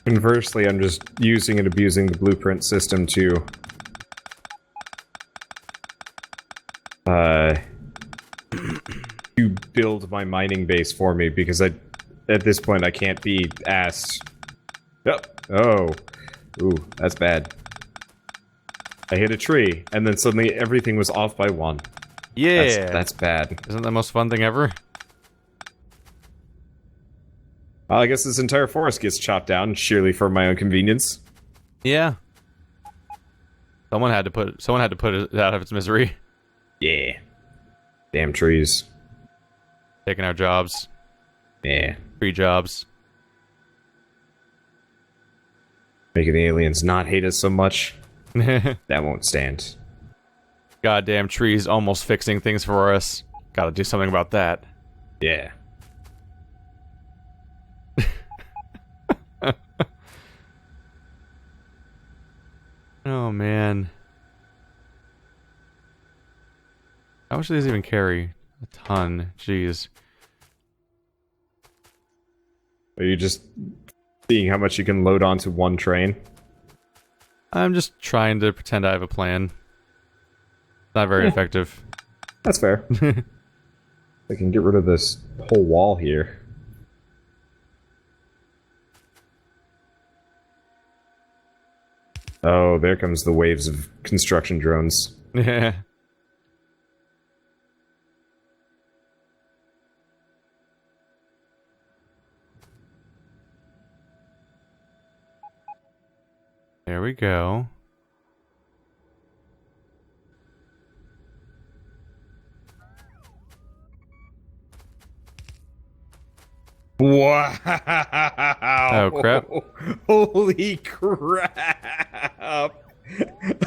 Conversely, I'm just using and abusing the blueprint system to build my mining base for me, because at this point I can't be asked. Oh. Ooh, that's bad. I hit a tree, and then suddenly everything was off by 1. Yeah! That's bad. Isn't that the most fun thing ever? Well, I guess this entire forest gets chopped down, sheerly for my own convenience. Yeah. Someone had to put it out of its misery. Yeah. Damn trees. Taking our jobs. Yeah. Free jobs. Making the aliens not hate us so much. That won't stand. Goddamn trees almost fixing things for us. Gotta do something about that. Yeah. Oh, man. How much do these even carry? A ton. Jeez. Are you just seeing how much you can load onto one train? I'm just trying to pretend I have a plan. Not very effective. That's fair. I can get rid of this whole wall here. Oh, there comes the waves of construction drones. Yeah. There we go. Wow! Oh, crap. Holy crap!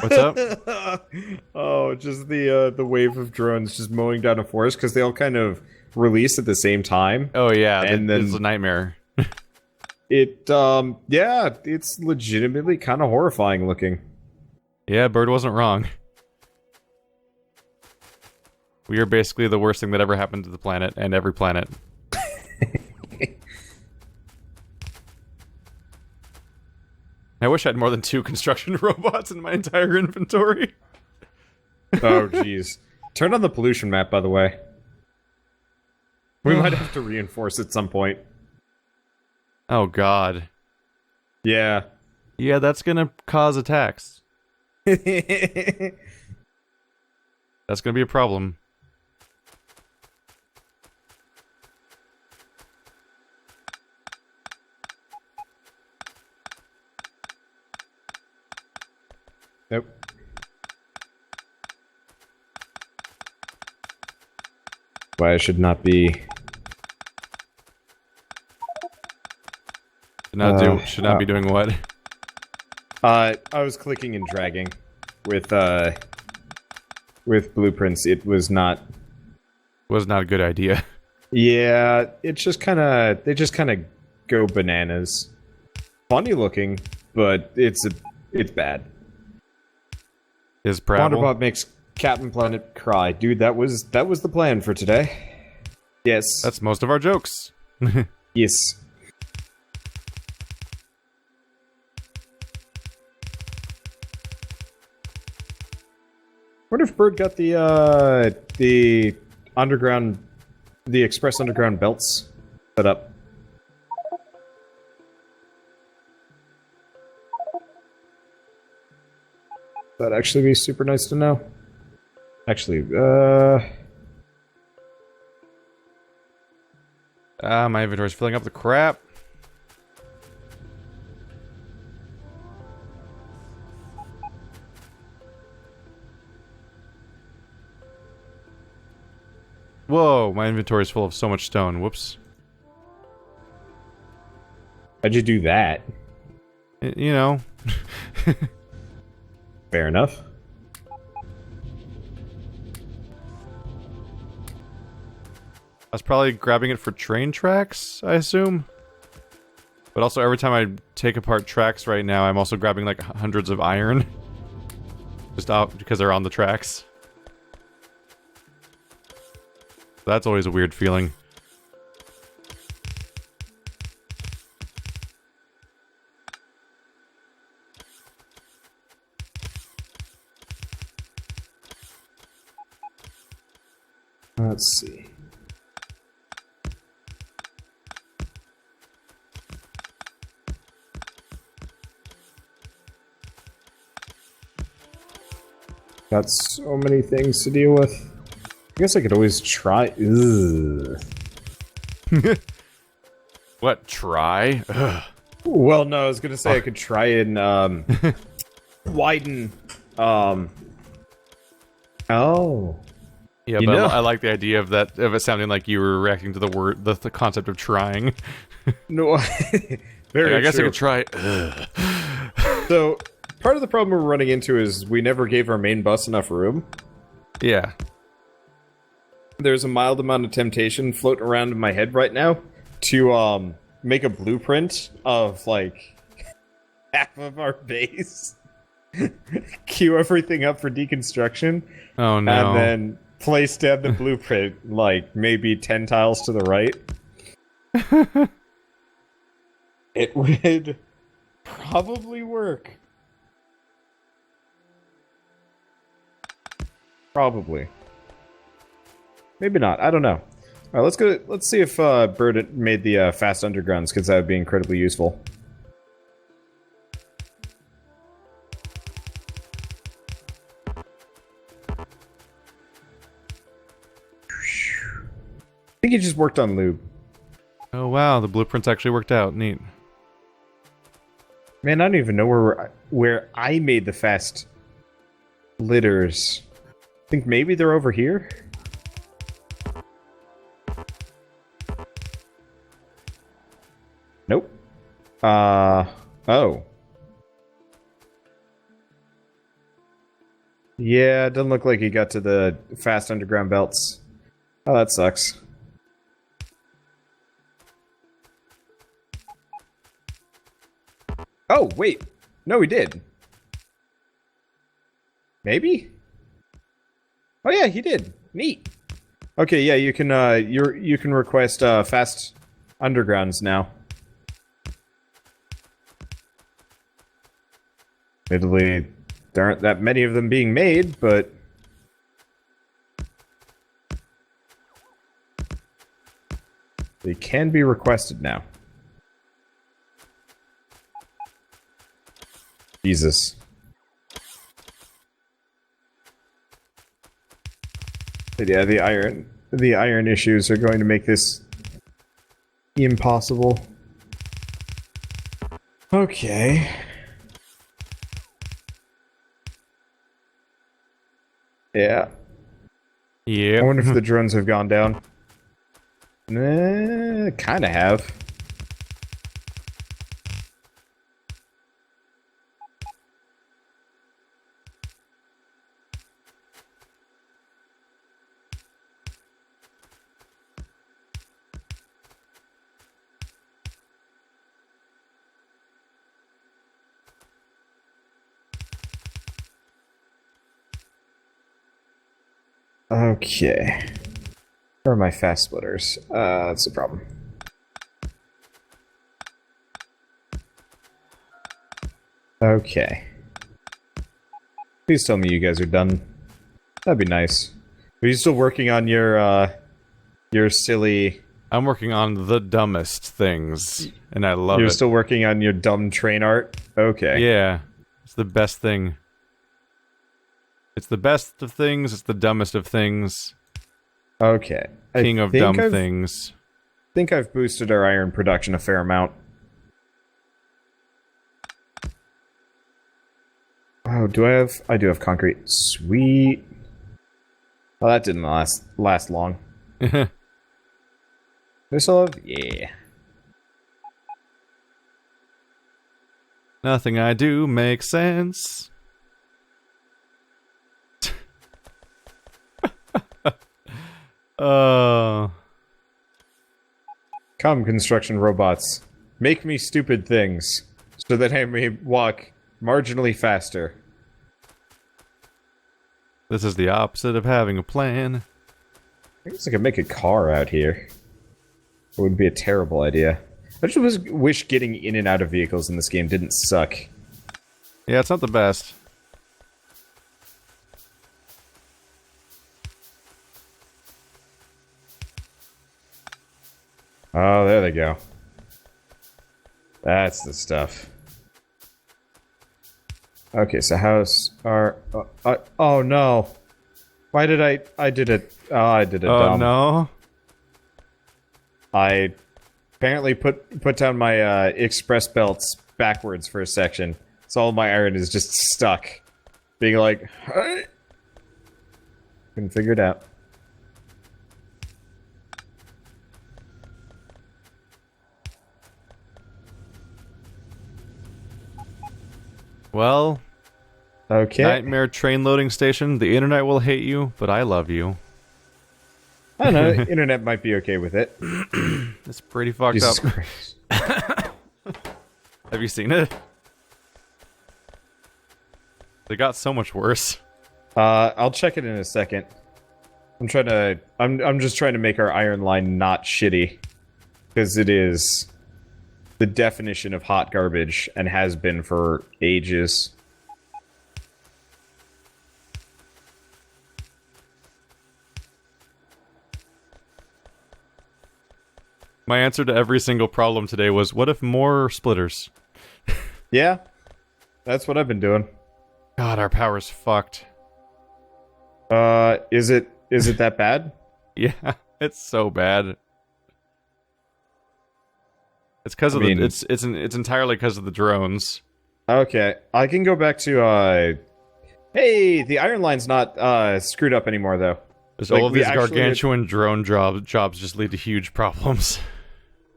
What's up? Oh, just the wave of drones just mowing down a forest, because they all kind of release at the same time. Oh yeah, and then it's a nightmare. Yeah, it's legitimately kind of horrifying looking. Yeah, Bird wasn't wrong. We are basically the worst thing that ever happened to the planet, and every planet. I wish I had more than 2 construction robots in my entire inventory. Oh, jeez. Turn on the pollution map, by the way. We might have to reinforce at some point. Oh, God. Yeah. Yeah, that's gonna cause attacks. That's gonna be a problem. Nope. Why I should not be... Should not be doing what? I was clicking and dragging with blueprints. It was not... Was not a good idea. Yeah, it's just kind of... They just kind of go bananas. Funny looking, but it's bad. Is Prattle? Wanderbot makes Captain Planet cry. Dude, that was the plan for today. Yes. That's most of our jokes. Yes. Wonder if Bird got the underground, the express underground belts set up. That'd actually be super nice to know. Actually, my inventory's filling up the crap. Whoa, my inventory's full of so much stone. Whoops. how'd you do that? You know. Fair enough. I was probably grabbing it for train tracks, I assume. But also, every time I take apart tracks right now, I'm also grabbing like hundreds of iron. Just out because they're on the tracks. That's always a weird feeling. Let's see. Got so many things to deal with. I guess I could always try. Ugh. What? Try? Ugh. Well, no, I was gonna say I could try and widen. Oh, Yeah, You but know- I like the idea of that, of it sounding like you were reacting to the word, the concept of trying. no. Very I guess I true. could try. Ugh. So part of the problem we're running into is we never gave our main bus enough room. Yeah. There's a mild amount of temptation floating around in my head right now to make a blueprint of like half of our base, queue everything up for deconstruction, Oh no. and then place down the blueprint like maybe 10 tiles to the right. It would probably work. Probably. Maybe not. I don't know. All right, let's go. Let's see if Bird made the fast undergrounds, because that would be incredibly useful. I think he just worked on lube. Oh wow, the blueprints actually worked out. Neat. Man, I don't even know where I made the fast litters. I think maybe they're over here. Nope. Oh. Yeah, it doesn't look like he got to the fast underground belts. Oh, that sucks. Oh, wait. No, he did. Maybe? Oh yeah, he did. Neat. Okay, yeah, you can you can request fast undergrounds now. Admittedly, there aren't that many of them being made, but they can be requested now. Jesus. But yeah, the iron issues are going to make this impossible. Okay. Yeah. Yeah. I wonder if the drones have gone down. Kinda have. Okay. Where are my fast splitters? That's the problem. Okay. Please tell me you guys are done. That'd be nice. Are you still working on your silly... I'm working on the dumbest things, and I love You're it. still working on your dumb train art? Okay. Yeah. It's the best thing. It's the best of things, it's the dumbest of things. Okay. King of dumb things. I think I've boosted our iron production a fair amount. Oh, do I have... I do have concrete. Sweet. Well, that didn't last long. Do I still have... Yeah. Nothing I do makes sense. Come, construction robots. Make me stupid things, so that I may walk marginally faster. This is the opposite of having a plan. I guess I could make a car out here. It would be a terrible idea. I just wish getting in and out of vehicles in this game didn't suck. Yeah, it's not the best. Oh, there they go. That's the stuff. Okay, so how's our... oh no! Why did I did it... Oh, I did it dumb. Oh no! I apparently put down my express belts backwards for a section, so all my iron is just stuck. Being like... Hey! Couldn't figure it out. Well, Okay. nightmare train loading station. The internet will hate you, but I love you. I don't know, internet might be okay with it. It's pretty fucked Jesus up. Christ. Have you seen it? They got so much worse. I'll check it in a second. I'm just trying to make our iron line not shitty. Because it is the definition of hot garbage, and has been for ages. My answer to every single problem today was, what if more splitters? Yeah, that's what I've been doing. God, our power's fucked. Is it that bad? Yeah, it's so bad. It's because of it's entirely because of the drones. Okay, I can go back to, hey, the iron line's not, screwed up anymore, though. There's Like, all of we these actually- gargantuan drone jobs just lead to huge problems.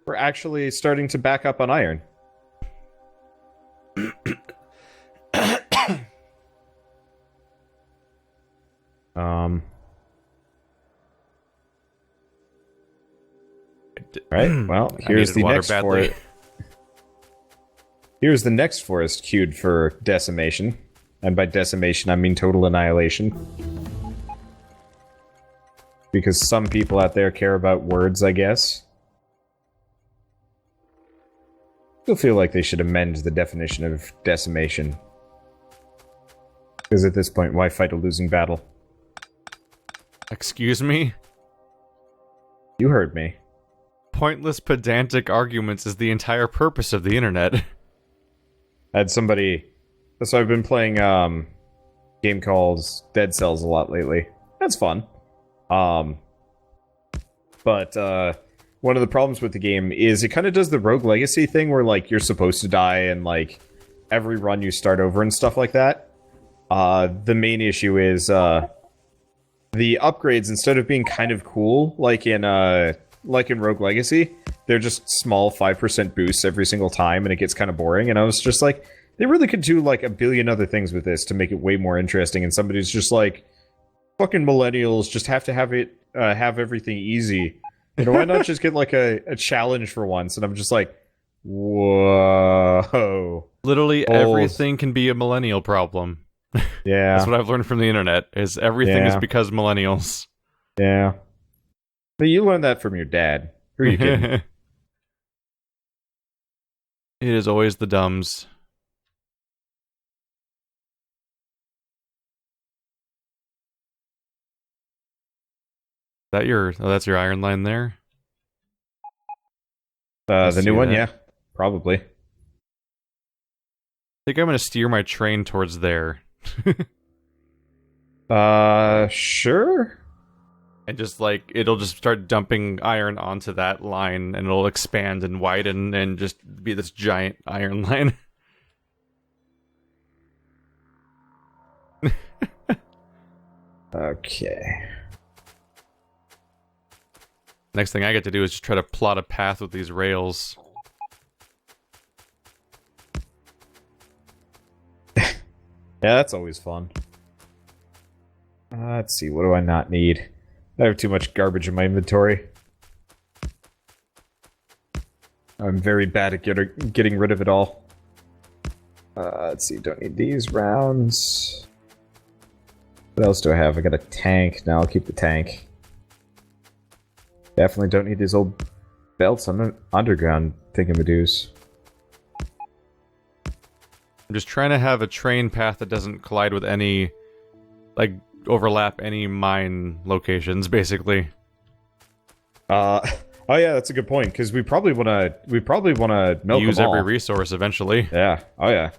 We're actually starting to back up on iron. Right, well, here's the next forest. Here's the next forest queued for decimation. And by decimation, I mean total annihilation. Because some people out there care about words, I guess. Still feel like they should amend the definition of decimation. Because at this point, why fight a losing battle? Excuse me? You heard me. Pointless pedantic arguments is the entire purpose of the internet. I had somebody... So I've been playing, game called Dead Cells a lot lately. That's fun. But, one of the problems with the game is it kind of does the Rogue Legacy thing where, like, you're supposed to die and, like, every run you start over and stuff like that. The main issue is, the upgrades, instead of being kind of cool, like in Rogue Legacy, they're just small 5% boosts every single time, and it gets kind of boring, and I was just like, they really could do, like, a billion other things with this to make it way more interesting, and somebody's just like, fucking millennials just have to have it, have everything easy. You know, why not just get, like, a challenge for once? And I'm just like, whoa. Literally everything can be a millennial problem. Yeah. That's what I've learned from the internet, is everything is Yeah. because millennials. Yeah. But you learned that from your dad. Who are you kidding? It is always the dumbs. That's your iron line there? The see new one, that. yeah. Probably. I think I'm gonna steer my train towards there. Sure? And just like, it'll just start dumping iron onto that line, and it'll expand and widen and just be this giant iron line. Okay. Next thing I get to do is just try to plot a path with these rails. Yeah, that's always fun. Let's see, what do I not need? I have too much garbage in my inventory. I'm very bad at getting rid of it all. Let's see, don't need these rounds. What else do I have? I got a tank. Now I'll keep the tank. Definitely don't need these old belts on the underground thingamadoos. I'm just trying to have a train path that doesn't collide with any, like, overlap any mine locations, basically. I Oh yeah, that's a good point, because we probably wanna milk Use them all. every resource eventually. Yeah. Oh yeah.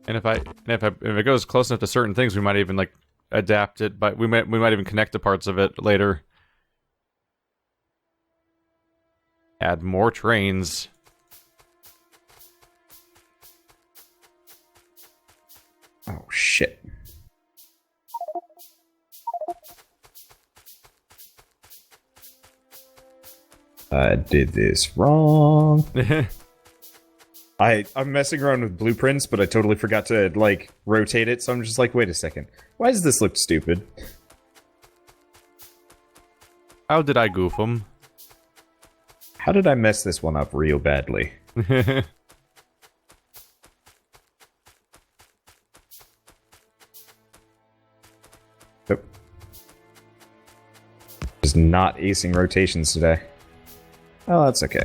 And if it goes close enough to certain things, we might even like adapt it, but we might even connect to parts of it later. Add more trains. Oh shit. I did this wrong. I'm messing around with blueprints, but I totally forgot to, like, rotate it, so I'm just like, wait a second. Why does this look stupid? How did I goof them? How did I mess this one up real badly? Oh. Just not acing rotations today. Oh, that's okay.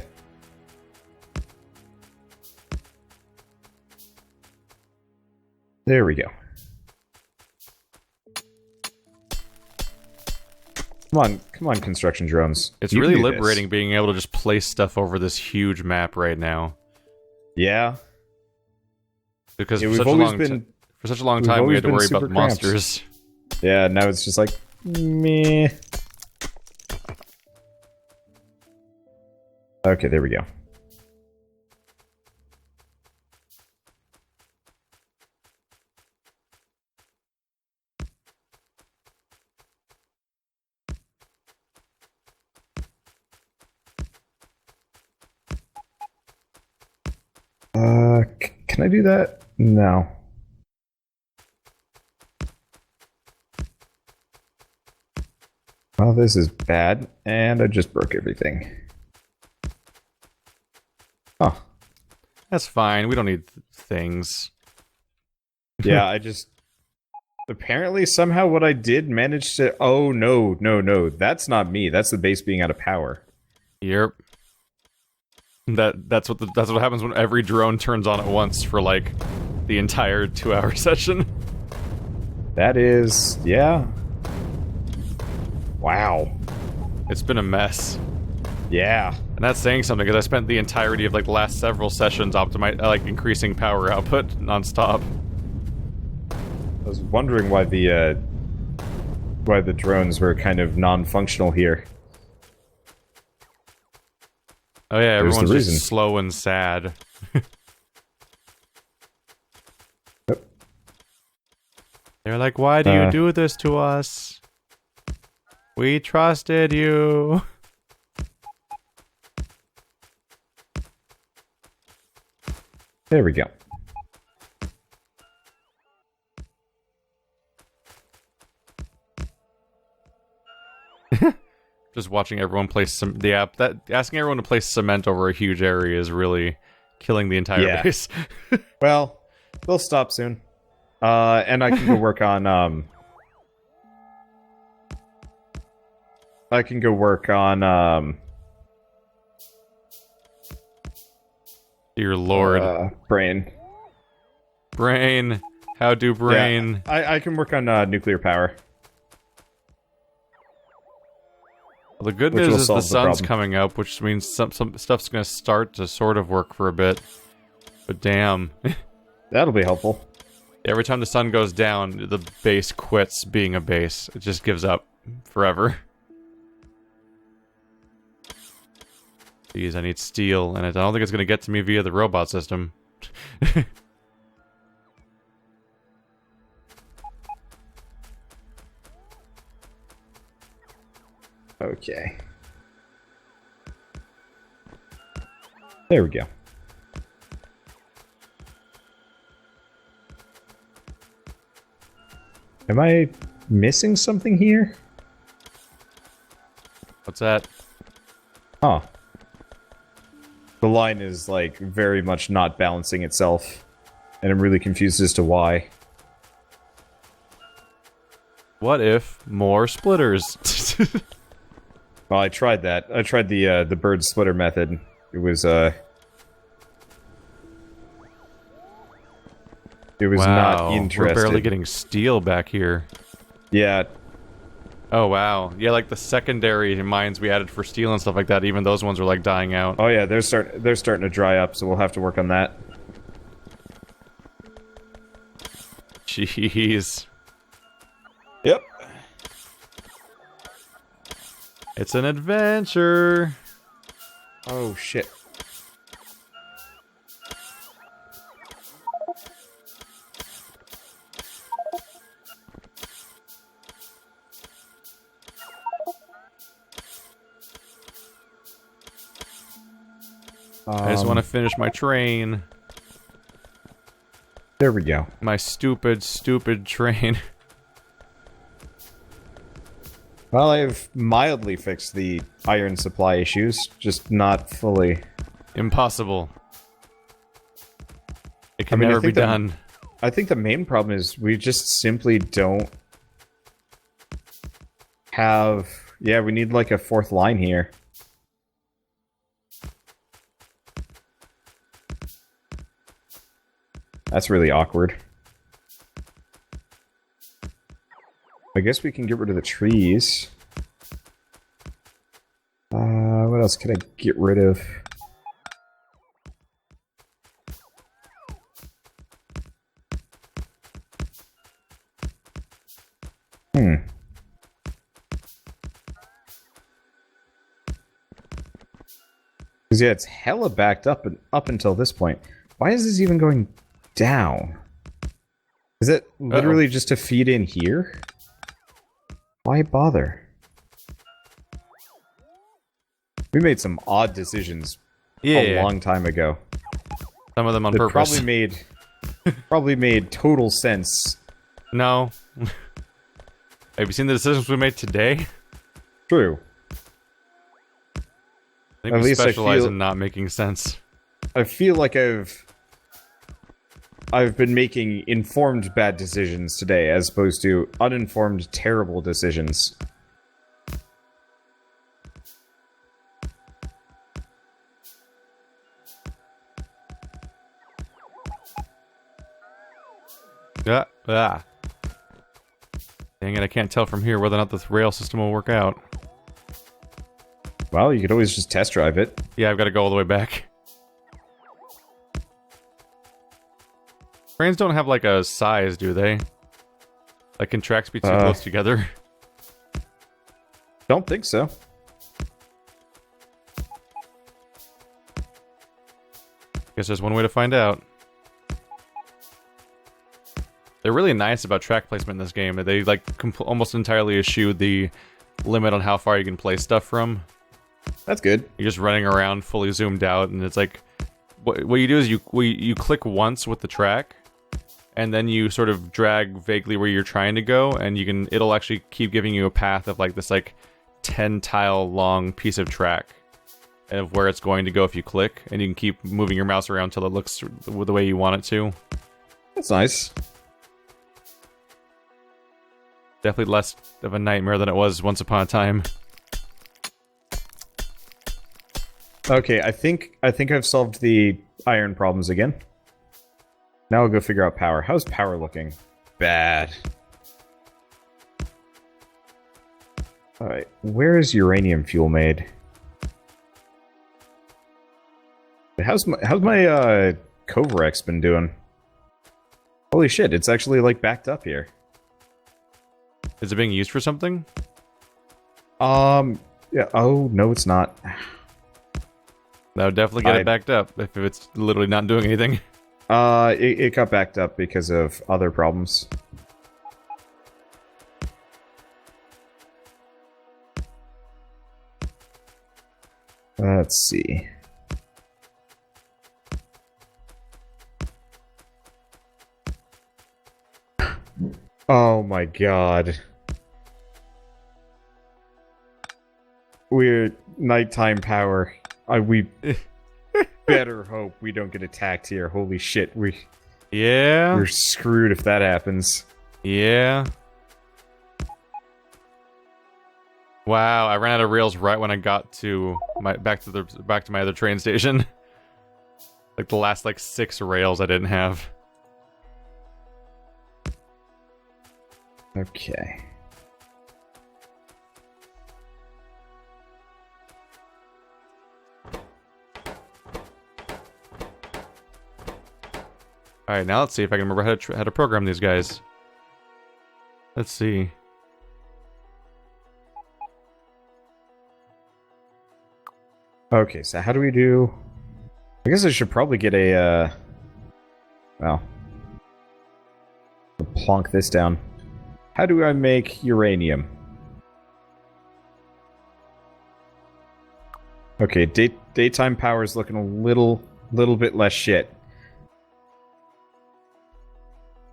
There we go. Come on, construction drones. It's You can really do this. liberating being able to just place stuff over this huge map right now. Yeah. Because Yeah, for, we've such a always long been- for such a long we've time we always had to been worry super about cramped. monsters. Yeah, now it's just like, meh. Okay, there we go. Can I do that? No. Well, this is bad, and I just broke everything. Oh. That's fine. We don't need things. Yeah, I just... Apparently, somehow what I did managed to... Oh, no. That's not me. That's the base being out of power. Yep. That's what happens when every drone turns on at once for like the entire 2-hour session. That is... Yeah. Wow. It's been a mess. Yeah. And that's saying something because I spent the entirety of like the last several sessions increasing power output nonstop. I was wondering why the drones were kind of non-functional here. Oh yeah, There's the everyone's reason. just slow and sad. Yep. They're like, why do you do this to us? We trusted you. There we go. Just watching everyone place asking everyone to place cement over a huge area is really killing the entire base. Well, they'll stop soon. And I can go work on, Dear Lord. Brain. Brain. How do brain? Yeah, I can work on, nuclear power. Well, the good Which news will is the solve the sun's problem. coming up, which means some stuff's gonna start to sort of work for a bit. But damn. That'll be helpful. Every time the sun goes down, the base quits being a base. It just gives up forever. Jeez, I need steel, and I don't think it's gonna get to me via the robot system. Okay. There we go. Am I missing something here? What's that? Huh. The line is, like, very much not balancing itself. And I'm really confused as to why. What if more splitters? Well, I tried that. I tried the bird splitter method. It was, It was not We're interested. barely getting steel back here. Yeah. Oh, wow. Yeah, like the secondary mines we added for steel and stuff like that, even those ones are like dying out. Oh yeah, they're starting to dry up, so we'll have to work on that. Jeez. Yep. It's an adventure. Oh shit. I just want to finish my train. There we go. My stupid, stupid train. Well, I've mildly fixed the iron supply issues, just not fully. Impossible. It can I mean, I never be think that- done. I think the main problem is we just simply don't have... Yeah, we need like a fourth line here. That's really awkward. I guess we can get rid of the trees. What else can I get rid of? Because yeah, it's hella backed up and up until this point. Why is this even going down? Is it literally just to feed in here? Why bother? We made some odd decisions a long time ago. Some of them on That purpose. probably made total sense. No. Have you seen the decisions we made today? True. I think At we least I specialize feel- in not making sense. I feel like I've been making informed bad decisions today, as opposed to uninformed terrible decisions. Yeah. Ah. Dang it, I can't tell from here whether or not this rail system will work out. Well, you could always just test drive it. Yeah, I've got to go all the way back. Trains don't have like a size, do they? Like, can tracks be too close together? Don't think so. Guess there's one way to find out. They're really nice about track placement in this game. They like almost entirely eschew the limit on how far you can place stuff from. That's good. You're just running around fully zoomed out, and it's like what you do is you click once with the track, and then you sort of drag vaguely where you're trying to go, and it'll actually keep giving you a path of like this like 10 tile long piece of track of where it's going to go if you click, and you can keep moving your mouse around till it looks the way you want it to. That's nice. Definitely less of a nightmare than it was once upon a time. Okay, I think I've solved the iron problems again. Now I'll go figure out power. How's power looking? Bad. Alright, where is uranium fuel made? How's my Coverex been doing? Holy shit, it's actually like backed up here. Is it being used for something? Yeah, oh, no it's not. That would definitely get it backed up if it's literally not doing anything. It got backed up because of other problems. Let's see. Oh my god. We're nighttime power. We better hope we don't get attacked here. Holy shit, Yeah. we're screwed if that happens. Yeah. Wow, I ran out of rails right when I got to back to my other train station. Like the last 6 rails I didn't have. Okay. Alright, now let's see if I can remember how to program these guys. Let's see. Okay, so how do we do... I guess I should probably get a, well... I'll plonk this down. How do I make uranium? Okay, daytime power is looking a little bit less shit.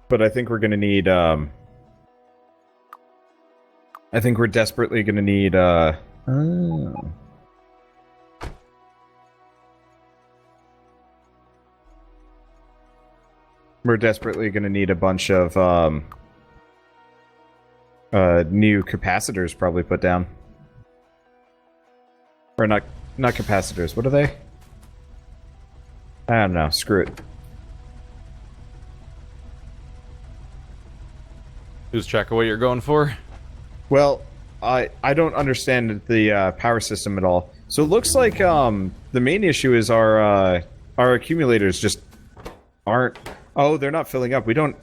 But I think we're gonna need, I think we're desperately gonna need, oh. We're desperately gonna need a bunch of, new capacitors probably put down. Or not capacitors, what are they? I don't know, screw it. Lose track of what you're going for? Well, I don't understand the power system at all. So it looks like the main issue is our accumulators just aren't. Oh, they're not filling up. We don't.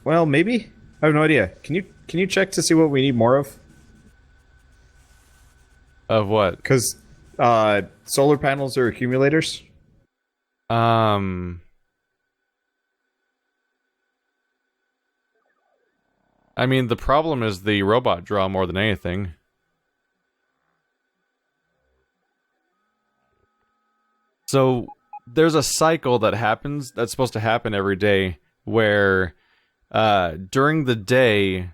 Well, maybe. I have no idea. Can you check to see what we need more of? Of what? Because solar panels are accumulators. I mean, the problem is the robot draw more than anything. So, there's a cycle that happens, that's supposed to happen every day, where during the day,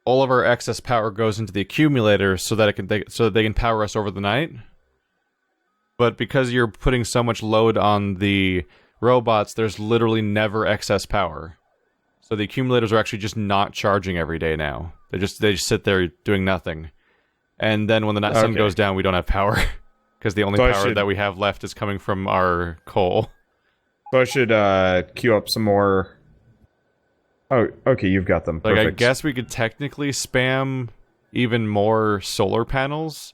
all of our excess power goes into the accumulator so that they can power us over the night. But because you're putting so much load on the robots, there's literally never excess power. So the accumulators are actually just not charging every day now. They just sit there doing nothing. And then when the sun goes down, we don't have power. Because the only power that we have left is coming from our coal. So I should queue up some more... Oh, okay, you've got them. Like, perfect. I guess we could technically spam even more solar panels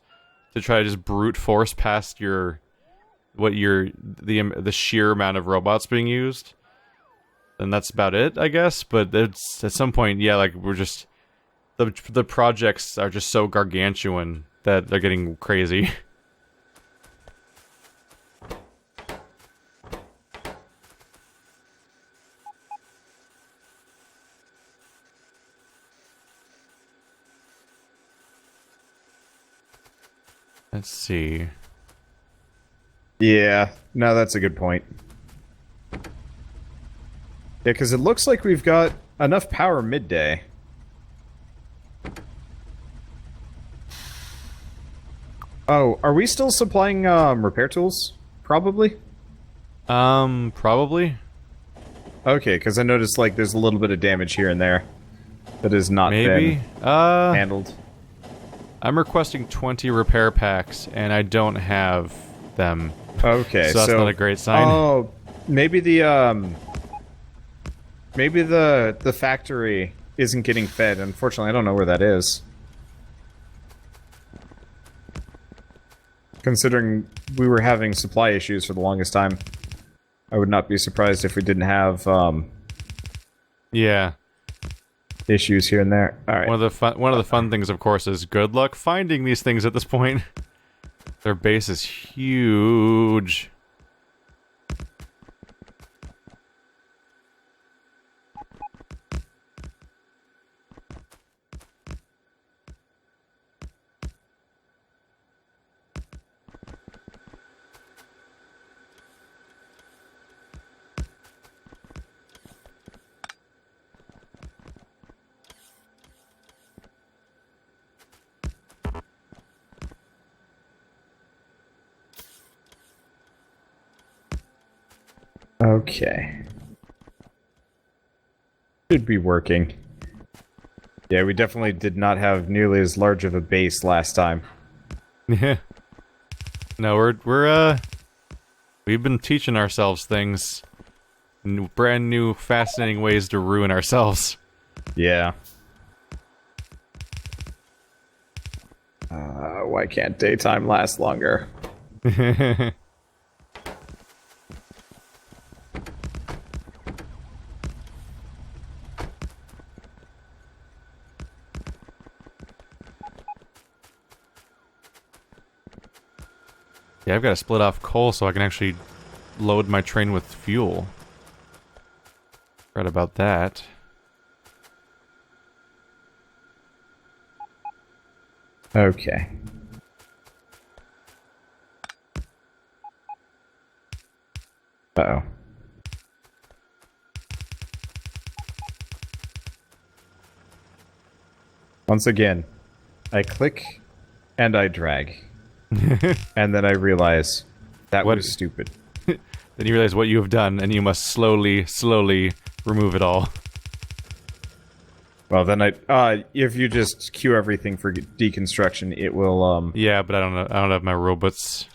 to try to just brute force past the sheer amount of robots being used. And that's about it, I guess. But it's at some point, yeah, like we're just the projects are just so gargantuan that they're getting crazy. Let's see. Yeah, no, that's a good point. Yeah, because it looks like we've got enough power midday. Oh, are we still supplying repair tools? Probably? Probably. Okay, because I noticed like there's a little bit of damage here and there that has not been handled. I'm requesting 20 repair packs, and I don't have them. Okay, so that's not a great sign. Oh, maybe the factory isn't getting fed. Unfortunately, I don't know where that is. Considering we were having supply issues for the longest time, I would not be surprised if we didn't have yeah, issues here and there. All right. One of the fun things, of course, is good luck finding these things at this point. Their base is huge. Okay. Should be working. Yeah, we definitely did not have nearly as large of a base last time. Yeah. No, we've been teaching ourselves things. Brand new, fascinating ways to ruin ourselves. Yeah. Why can't daytime last longer? Yeah, I've got to split off coal so I can actually load my train with fuel. Right about that. Okay. Uh-oh. Once again, I click and I drag. And then I realize that was stupid. Then you realize what you have done, and you must slowly, slowly remove it all. Well, then if you just queue everything for deconstruction, it will, Yeah, but I don't have my robots.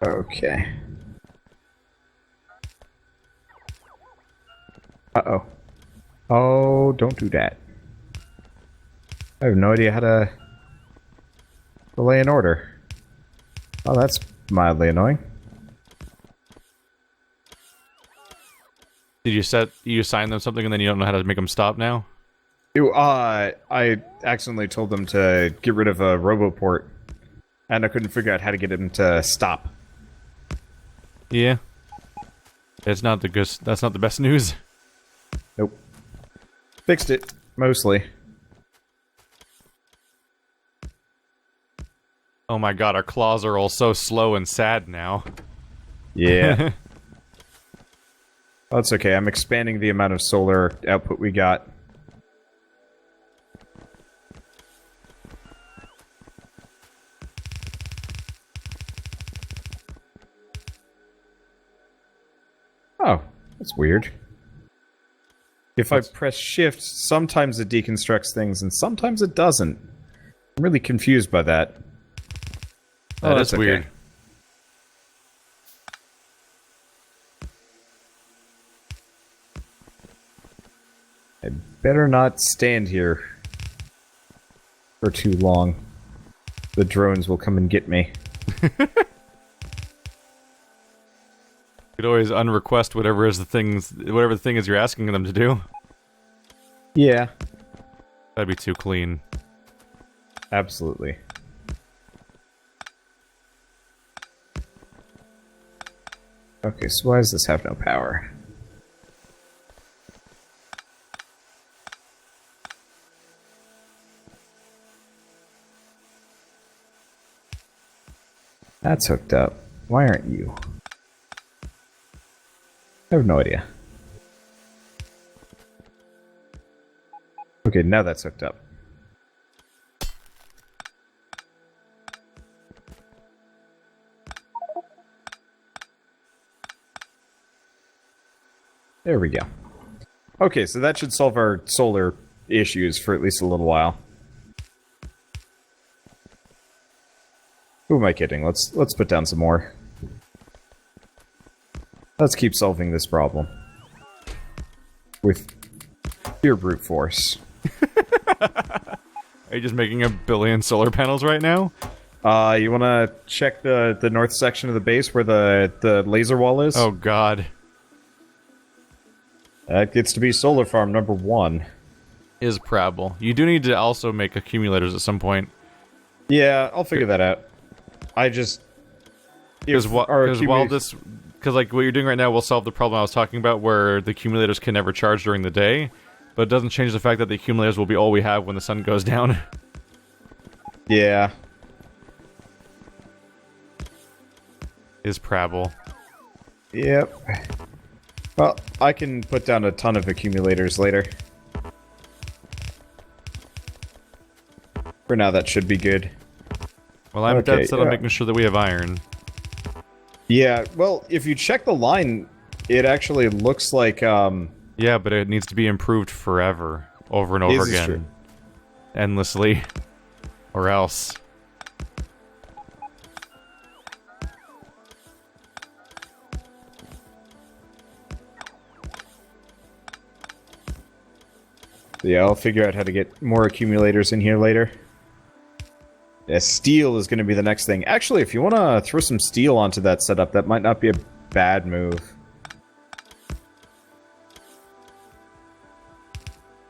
Okay. Uh-oh. Oh, don't do that. I have no idea how to lay an order. Oh, that's mildly annoying. Did you assign them something and then you don't know how to make them stop now? I accidentally told them to get rid of a roboport, and I couldn't figure out how to get him to stop. Yeah. That's not the best news. Nope. Fixed it, mostly. Oh my god, our claws are all so slow and sad now. Yeah. That's okay, I'm expanding the amount of solar output we got. Oh, that's weird. If I press shift, sometimes it deconstructs things and sometimes it doesn't. I'm really confused by that. That is weird. I better not stand here for too long. The drones will come and get me. You could always unrequest whatever the thing is you're asking them to do. Yeah. That'd be too clean. Absolutely. Okay, so why does this have no power? That's hooked up. Why aren't you? I have no idea. Okay, now that's hooked up. There we go. Okay, so that should solve our solar issues for at least a little while. Who am I kidding? Let's put down some more. Let's keep solving this problem. With pure brute force. Are you just making 1 billion solar panels right now? You wanna check the north section of the base where the laser wall is? Oh god. That gets to be solar farm number 1. Is Prabble. You do need to also make accumulators at some point. Yeah, I'll figure that out. I just... Because like what you're doing right now will solve the problem I was talking about where the accumulators can never charge during the day, but it doesn't change the fact that the accumulators will be all we have when the sun goes down. Yeah. Is Prabble. Yep. Well, I can put down a ton of accumulators later. For now, that should be good. Well, I'm dead set on making sure that we have iron. Yeah, well, if you check the line, it actually looks like, Yeah, but it needs to be improved forever. Over and over again. True. Endlessly. Or else. Yeah, I'll figure out how to get more accumulators in here later. Yeah, steel is going to be the next thing. Actually, if you want to throw some steel onto that setup, that might not be a bad move.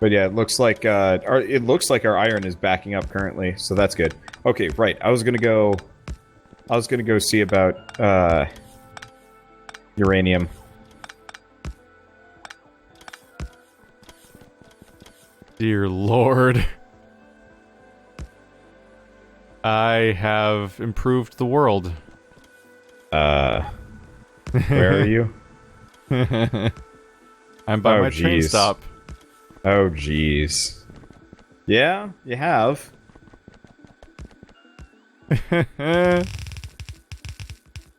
But yeah, it looks like our iron is backing up currently, so that's good. Okay, right. I was gonna go see about uranium. Dear Lord. I have improved the world. Where are you? I'm by my train stop. Oh, jeez. Yeah, you have.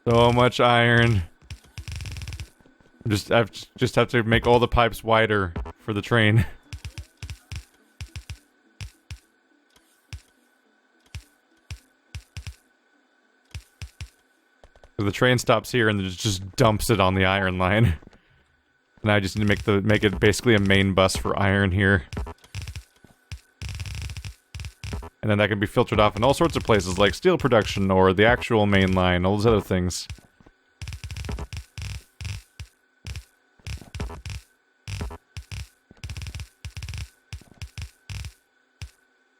So much iron. I just have to make all the pipes wider for the train. So the train stops here and just dumps it on the iron line. And I just need to make it basically a main bus for iron here. And then that can be filtered off in all sorts of places, like steel production, or the actual main line, all those other things.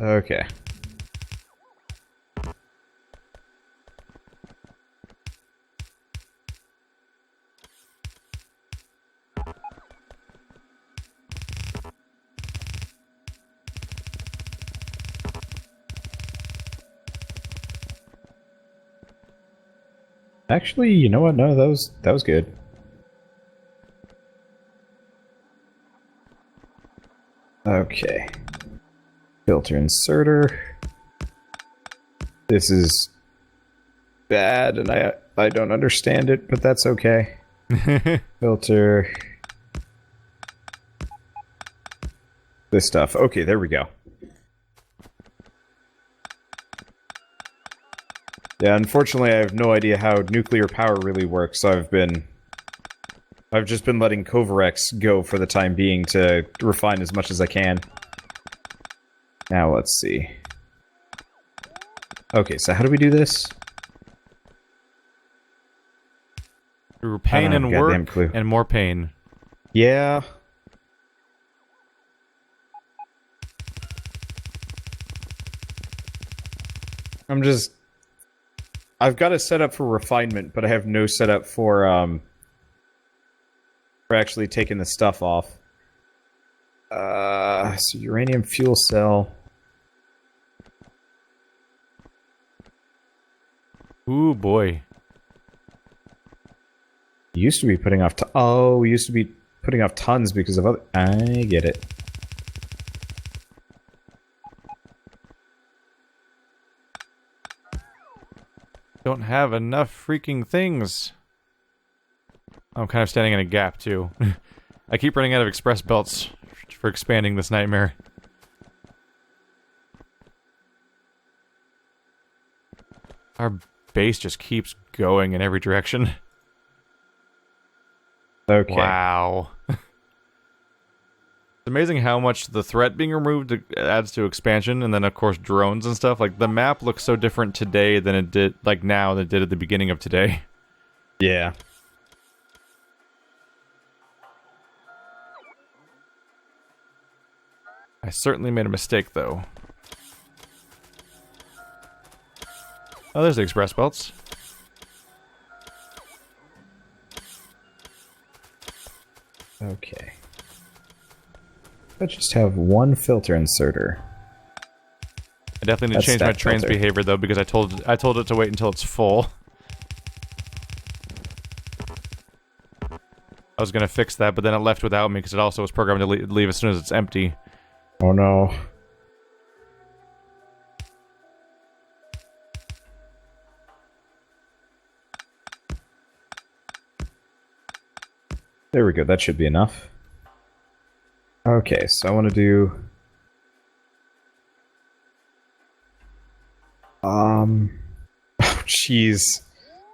Okay. Actually, you know what? No, that was good. Okay. Filter inserter. This is bad, and I don't understand it, but that's okay. Filter. This stuff. Okay, there we go. Yeah, unfortunately I have no idea how nuclear power really works, so I've just been letting Kovarex go for the time being to refine as much as I can. Now let's see. Okay, so how do we do this? Through pain and work clue. and more pain. Yeah. I've got a setup for refinement, but I have no setup for actually taking the stuff off. So uranium fuel cell. Ooh, boy. Used to be putting off we used to be putting off tons because of other... I get it. Don't have enough freaking things. I'm kind of standing in a gap, too. I keep running out of express belts for expanding this nightmare. Our base just keeps going in every direction. Okay. Wow. It's amazing how much the threat being removed adds to expansion, and then of course drones and stuff. Like, the map looks so different today than it did, like now, than it did at the beginning of today. Yeah. I certainly made a mistake, though. Oh, there's the express belts. Okay. I just have one filter inserter. I definitely need to change my train's behavior, though, because I told it to wait until it's full. I was gonna fix that, but then it left without me because it also was programmed to leave as soon as it's empty. Oh no. There we go, that should be enough. Okay, so I want to do... Oh, jeez.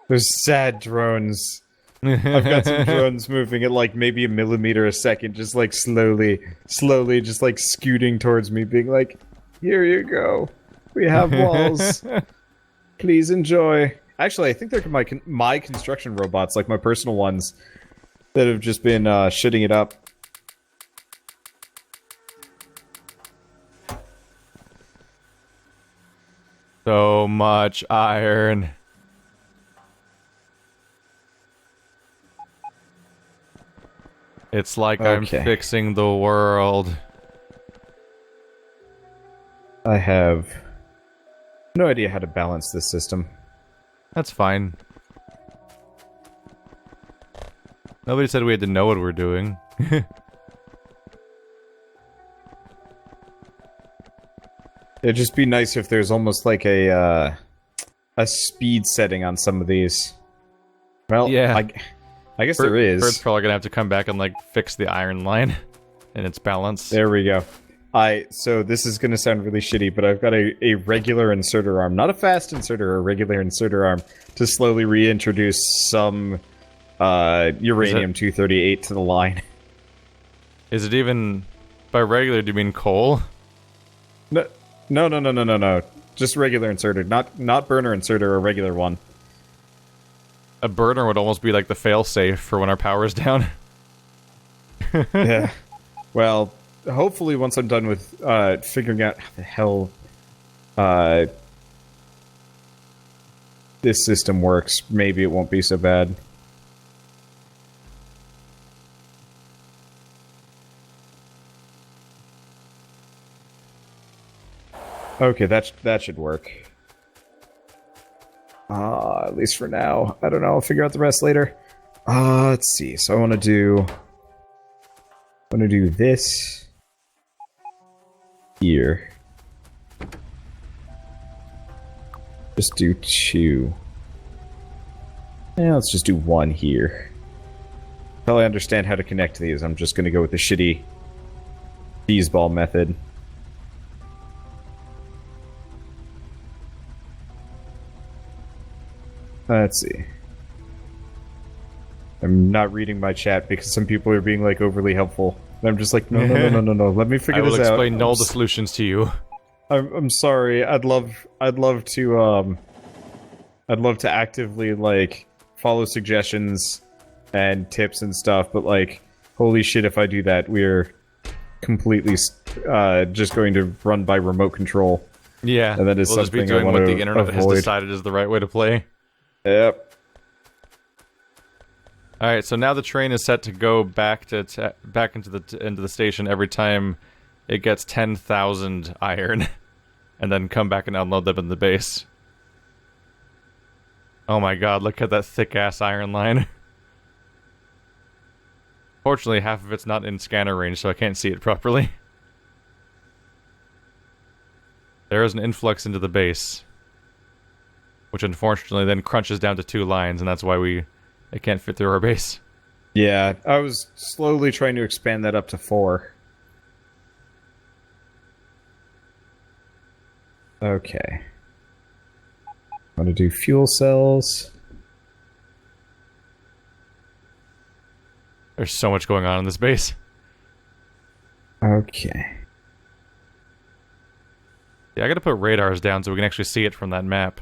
Those sad drones. I've got some drones moving at like maybe a millimeter a second, just like slowly, just like scooting towards me, being like, "Here you go. We have walls. Please enjoy." Actually, I think they're my construction robots, like my personal ones, that have just been shitting it up. So much iron. It's like I'm fixing the world. I have no idea how to balance this system. That's fine. Nobody said we had to know what we're doing. It'd just be nice if there's almost like a speed setting on some of these. Well, yeah. I guess there is. Bert's probably gonna have to come back and like fix the iron line and its balance. There we go. So this is gonna sound really shitty, but I've got a regular inserter arm, not a fast inserter, a regular inserter arm, to slowly reintroduce some uranium-238 to the line. Is it even by regular? Do you mean coal? No. Just regular inserter, not burner inserter, a regular one. A burner would almost be like the failsafe for when our power's down. Yeah. Well, hopefully once I'm done with figuring out how the hell this system works, maybe it won't be so bad. Okay, that should work. At least for now. I don't know, I'll figure out the rest later. Let's see. So I want to do this here. Just do 2. Yeah, let's just do 1 here. Until I understand how to connect these, I'm just going to go with the shitty cheeseball method. Let's see. I'm not reading my chat because some people are being like overly helpful. And I'm just like, no. Let me figure this out. I will explain all the solutions to you. I'm sorry. I'd love to actively like follow suggestions and tips and stuff, but like, holy shit, if I do that, we're completely just going to run by remote control. Yeah, and that is we'll just be doing what the internet has decided is the right way to play. Yep. Alright, so now the train is set to go back into the station every time it gets 10,000 iron, and then come back and unload them in the base. Oh my god, look at that thick-ass iron line. Fortunately, half of it's not in scanner range, so I can't see it properly. There is an influx into the base, which unfortunately then crunches down to 2 lines, and that's why it can't fit through our base. Yeah, I was slowly trying to expand that up to 4. Okay. I'm gonna do fuel cells. There's so much going on in this base. Okay. Yeah, I gotta put radars down so we can actually see it from that map.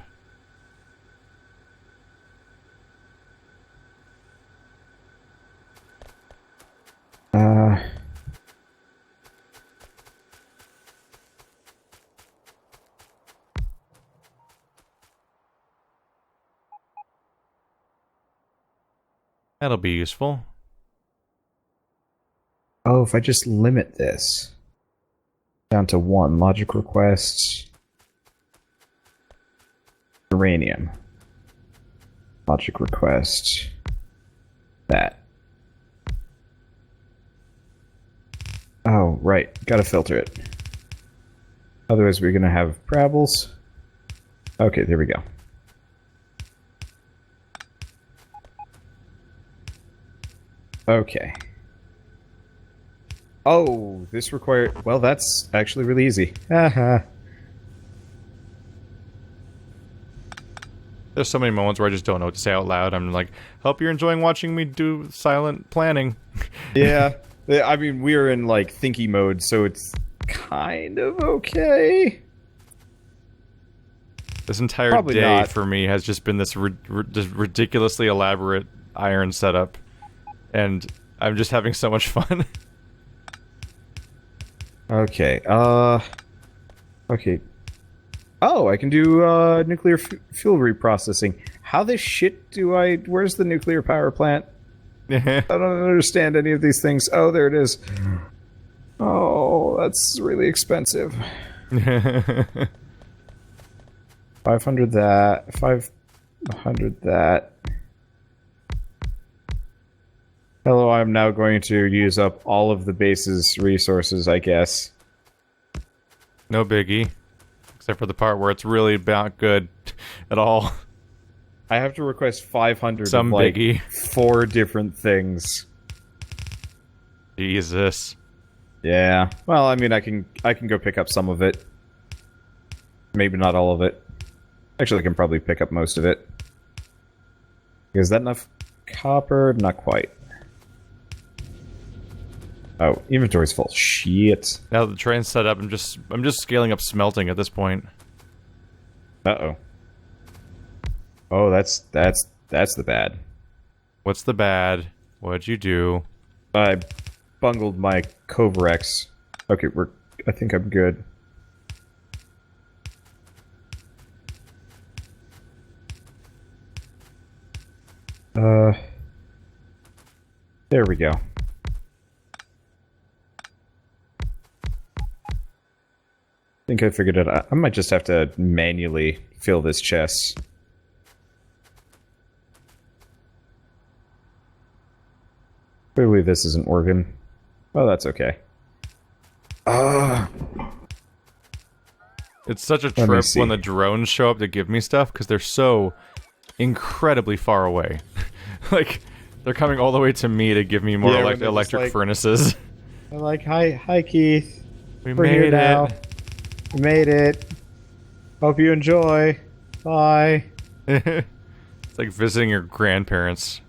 That'll be useful. Oh, if I just limit this down to 1, logic requests, uranium, logic request, that. Oh, right, gotta filter it. Otherwise we're gonna have parables. Okay, there we go. Okay. Oh, this required... Well, that's actually really easy. Haha. There's so many moments where I just don't know what to say out loud. I'm like, hope you're enjoying watching me do silent planning. Yeah. I mean, we're in, like, thinky mode, so it's kind of okay. This entire Probably day not. for me has just been this just ridiculously elaborate iron setup. And I'm just having so much fun. Okay, okay. Oh, I can do, nuclear fuel reprocessing. How the shit do I... Where's the nuclear power plant? I don't understand any of these things. Oh, there it is. Oh, that's really expensive. 500 that. 500 that. Hello, I'm now going to use up all of the base's resources, I guess. No biggie. Except for the part where it's really not good at all. I have to request 500 Some of, like, biggie. 4 different things. Jesus. Yeah. Well, I mean, I can go pick up some of it. Maybe not all of it. Actually, I can probably pick up most of it. Is that enough copper? Not quite. Oh, inventory's full. Shit. Now that the train's set up, I'm just scaling up smelting at this point. Uh-oh. Oh, that's the bad. What's the bad? What'd you do? I bungled my Covarex. Okay, I think I'm good. There we go. I think I figured it out. I might just have to manually fill this chest. Clearly this isn't working. Oh, that's okay. It's such a me trip see. when the drones show up to give me stuff, because they're so incredibly far away. Like, they're coming all the way to me to give me more Yeah, when they're electric just like- furnaces. I'm like, hi Keith. We We're here made now. it. We made it. Hope you enjoy. Bye. It's like visiting your grandparents.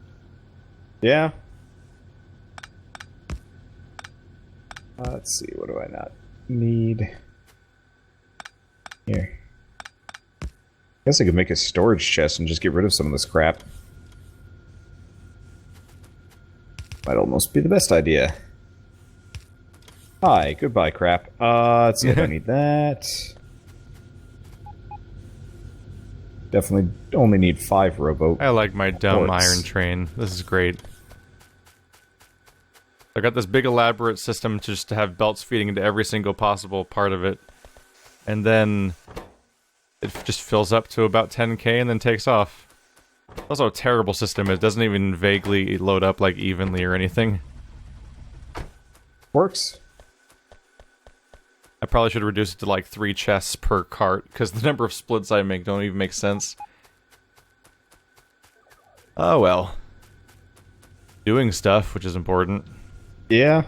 Yeah. Let's see, what do I not need? Here. Guess I could make a storage chest and just get rid of some of this crap. Might almost be the best idea. Hi, goodbye crap. Let's see, I don't need that. Definitely only need 5 rowboat. I like my dumb Ports. iron train. This is great. I got this big elaborate system just to have belts feeding into every single possible part of it. And then it just fills up to about 10k and then takes off. Also a terrible system. It doesn't even vaguely load up like evenly or anything. Works. I probably should reduce it to like 3 chests per cart, because the number of splits I make don't even make sense. Oh well. Doing stuff, which is important. Yeah.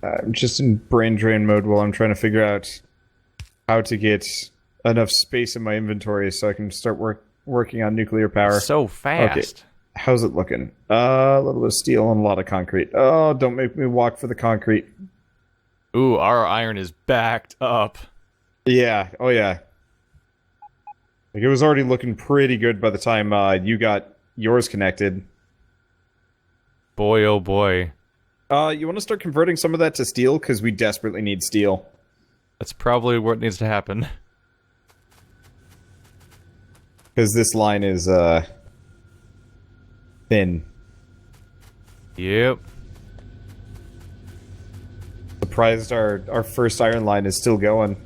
I'm just in brain drain mode while I'm trying to figure out how to get enough space in my inventory so I can start working on nuclear power. So fast. How's it looking? A little bit of steel and a lot of concrete. Oh, don't make me walk for the concrete. Ooh, our iron is backed up. Yeah, oh yeah. Like, it was already looking pretty good by the time you got yours connected. Boy, oh boy. You want to start converting some of that to steel? Because we desperately need steel. That's probably what needs to happen. Because this line is, thin. Yep. Surprised our first iron line is still going.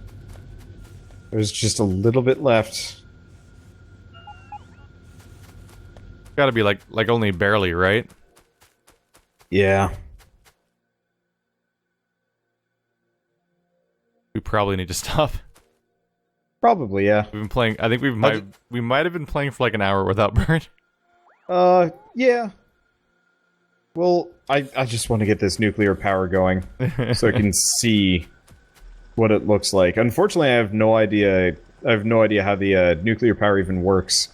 There's just a little bit left. Gotta be like only barely, right? Yeah. We probably need to stop. Probably, yeah. We've been playing. I think we might have been playing for like an hour without Bird. Yeah. Well, I just want to get this nuclear power going so I can see what it looks like. Unfortunately, I have no idea I have no idea how the nuclear power even works.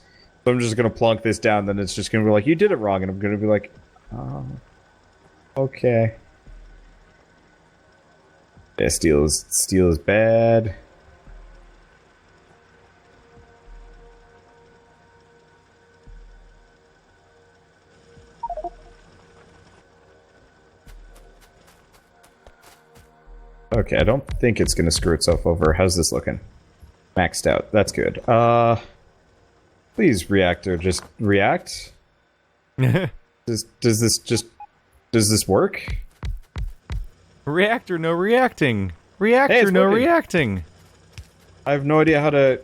So I'm just gonna plunk this down, then it's just gonna be like, you did it wrong, and I'm gonna be like, oh, okay. Yeah, steel is bad. Okay, I don't think it's gonna screw itself over. How's this looking? Maxed out. That's good. Please, reactor, just react. Does this work? Reactor, no reacting. Reactor, no working. reacting. I have no idea how to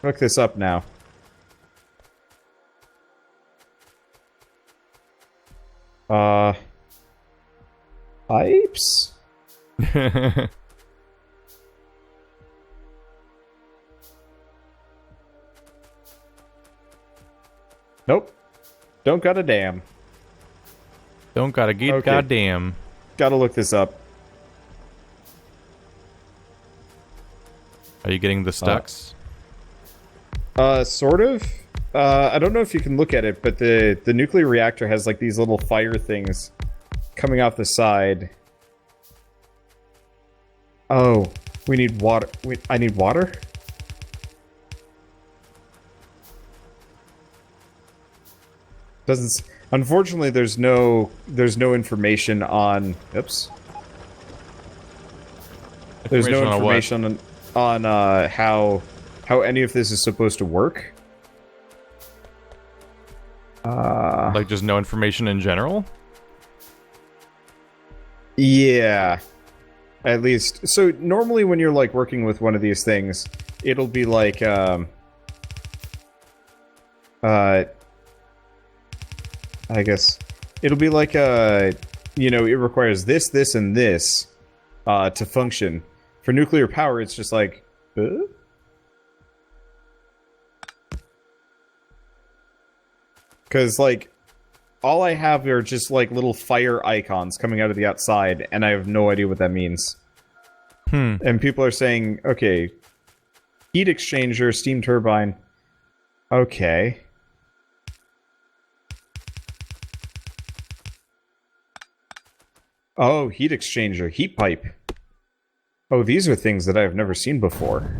hook this up now. Pipes? Nope. Don't got a damn. Don't gotta get Okay. goddamn. Gotta look this up. Are you getting the stucks? Sort of. I don't know if you can look at it, but the nuclear reactor has like these little fire things coming off the side. Oh, we need water. I need water? Doesn't. Unfortunately, there's no information on. Oops. There's no information on how any of this is supposed to work. Like just no information in general? Yeah. At least. So normally when you're like working with one of these things, it'll be like I guess it'll be like you know, it requires this, this, and this to function. For nuclear power, it's just like because like all I have are just like little fire icons coming out of the outside, and I have no idea what that means. And people are saying, okay, heat exchanger, steam turbine. Okay. Oh, heat exchanger, heat pipe. Oh, these are things that I've never seen before.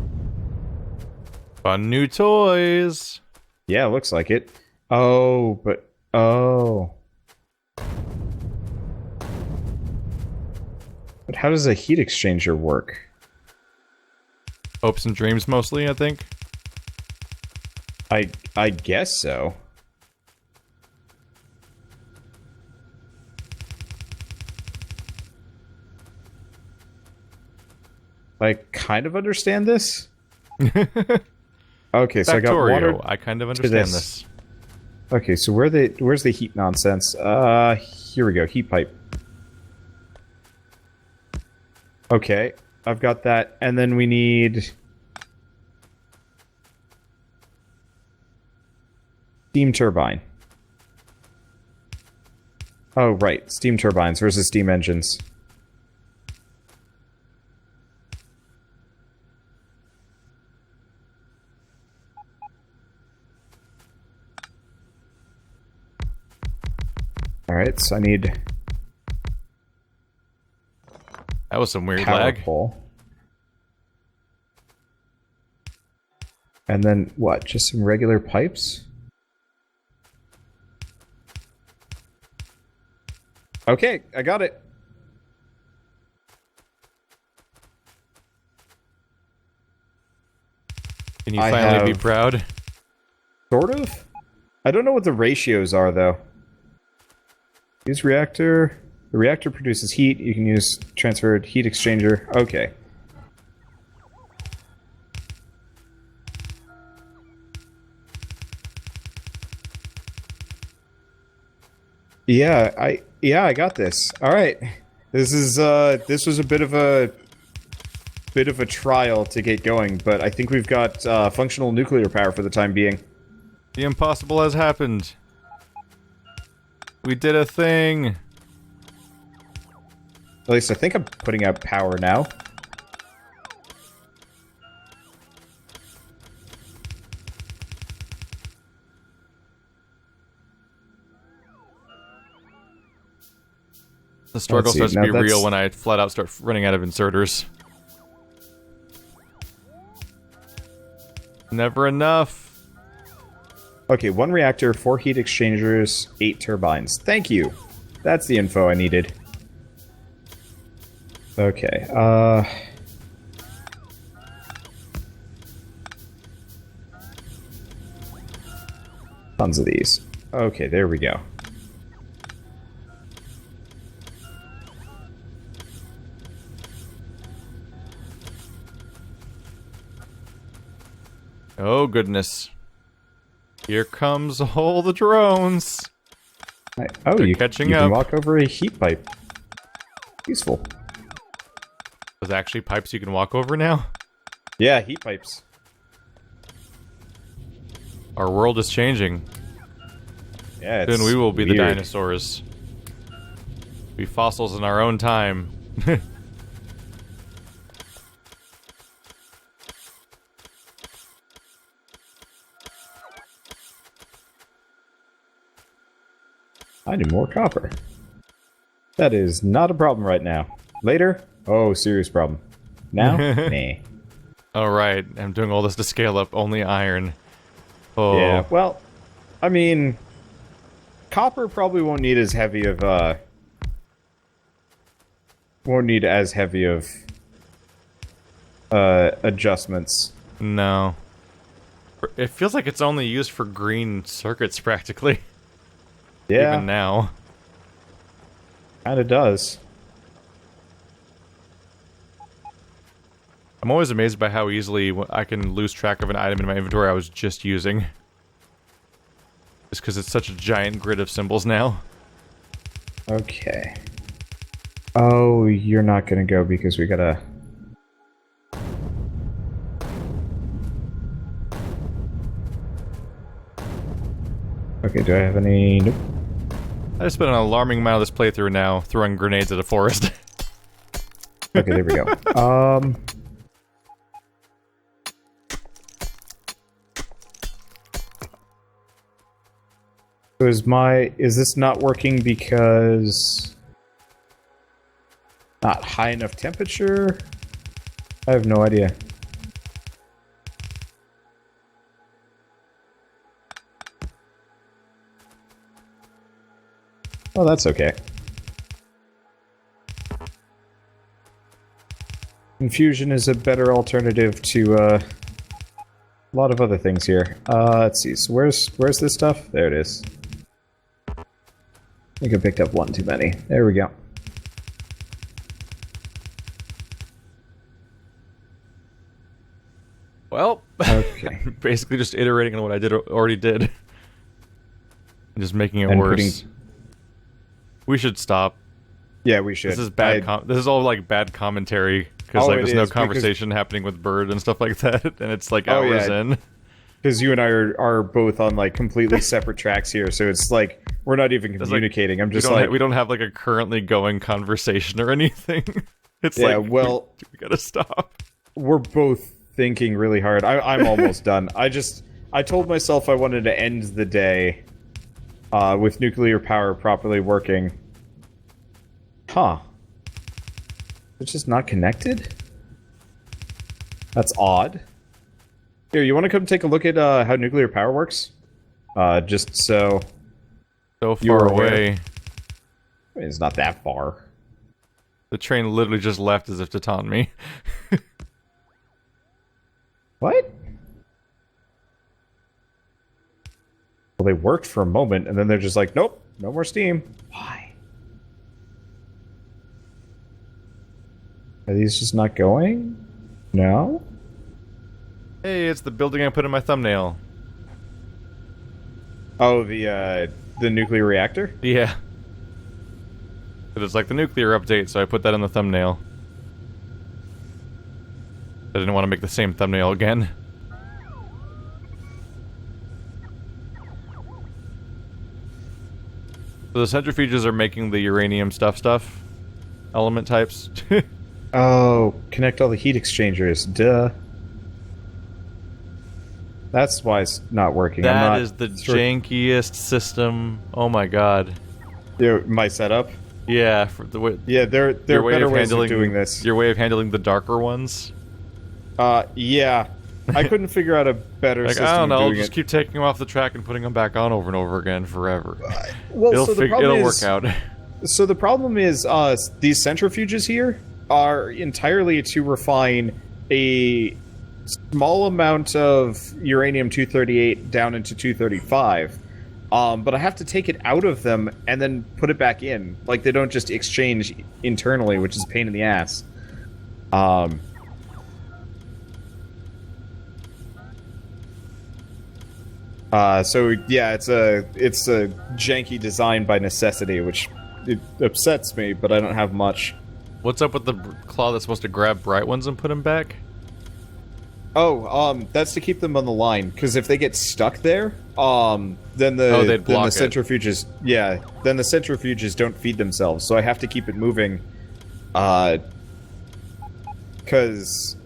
Fun new toys. Yeah, looks like it. Oh, but... Oh. But how does a heat exchanger work? Hopes and dreams mostly, I think. I guess so. I kind of understand this. Okay, so I got water. I kind of understand this. Okay, so where's the heat nonsense? Here we go, heat pipe. Okay, I've got that, and then we need steam turbine. Oh, right, steam turbines versus steam engines. Alright, so I need... That was some weird power lag. pole. And then, what, just some regular pipes? Okay, I got it. Can you finally be proud? Sort of? I don't know what the ratios are, though. Use reactor. The reactor produces heat. You can use transferred heat exchanger. Okay. Yeah, I got this. All right. This was a bit of a trial to get going, but I think we've got functional nuclear power for the time being. The impossible has happened. We did a thing. At least I think I'm putting out power now. The struggle Let's see, starts to now be that's- real when I flat out start running out of inserters. Never enough. Okay, 1 reactor, 4 heat exchangers, 8 turbines. Thank you. That's the info I needed. Okay, tons of these. Okay, there we go. Oh, goodness. Here comes all the drones. Oh, They're you catching can up. walk over a heat pipe. Useful. There's actually pipes you can walk over now? Yeah, heat pipes. Our world is changing. Yeah, it's Soon we will be the weird. dinosaurs. Be fossils in our own time. I need more copper. That is not a problem right now. Later? Oh, serious problem. Now? Nah. Alright, I'm doing all this to scale up only iron. Oh. Yeah, well, I mean, copper probably won't need as heavy of, adjustments. No. It feels like it's only used for green circuits, practically. Yeah, Even now. kinda does. I'm always amazed by how easily I can lose track of an item in my inventory I was just using. Just because it's such a giant grid of symbols now. Okay. Oh, you're not gonna go because we gotta... Okay, do I have any... Nope. I just spent an alarming amount of this playthrough now throwing grenades at a forest. Okay, there we go. So is this not working because... Not high enough temperature? I have no idea. Oh, that's okay. Infusion is a better alternative to a lot of other things here. Let's see. So where's this stuff? There it is. I think I picked up one too many. There we go. Well, Okay. basically just iterating on what I already did. And just making it And worse. We should stop. Yeah, we should. This is bad. This is all like bad commentary because Oh, like it there's no is, because- conversation happening with Bird and stuff like that, and it's like Oh, hours yeah. in. Because you and I are both on like completely separate tracks here, so it's like we're not even like- communicating. I'm We just don't, like, we don't have like a currently going conversation or anything. It's yeah, like well, we gotta stop. we're both thinking really hard. I'm almost done. I told myself I wanted to end the day with nuclear power properly working. Huh. It's just not connected? That's odd. Here, you want to come take a look at how nuclear power works? Just so... So You're far aware. away. I mean, it's not that far. The train literally just left as if to taunt me. What? Well, they worked for a moment, and then they're just like, nope, no more steam. Why? Are these just not going? No? Hey, it's the building I put in my thumbnail. Oh, the nuclear reactor? Yeah. But it's like the nuclear update, so I put that in the thumbnail. I didn't want to make the same thumbnail again. So the centrifuges are making the uranium stuff element types. Oh, connect all the heat exchangers. Duh. That's why it's not working. I'm That not is the sure- jankiest system. Oh my god. Yeah, my setup? Yeah, for the way. Yeah, there are better ways of doing this. Your way of handling the darker ones. Yeah. I couldn't figure out a better Like, system I don't know, of I'll doing just it. keep taking them off the track and putting them back on over and over again forever. Well, so the problem it'll is, work out. So the problem is, these centrifuges here are entirely to refine a small amount of uranium-238 down into 235. But I have to take it out of them and then put it back in. Like, they don't just exchange internally, which is a pain in the ass. So yeah, it's a janky design by necessity, which it upsets me, but I don't have much. What's up with the claw that's supposed to grab bright ones and put them back? Oh, that's to keep them on the line, because if they get stuck there, then the centrifuges, yeah, then the centrifuges don't feed themselves, so I have to keep it moving, because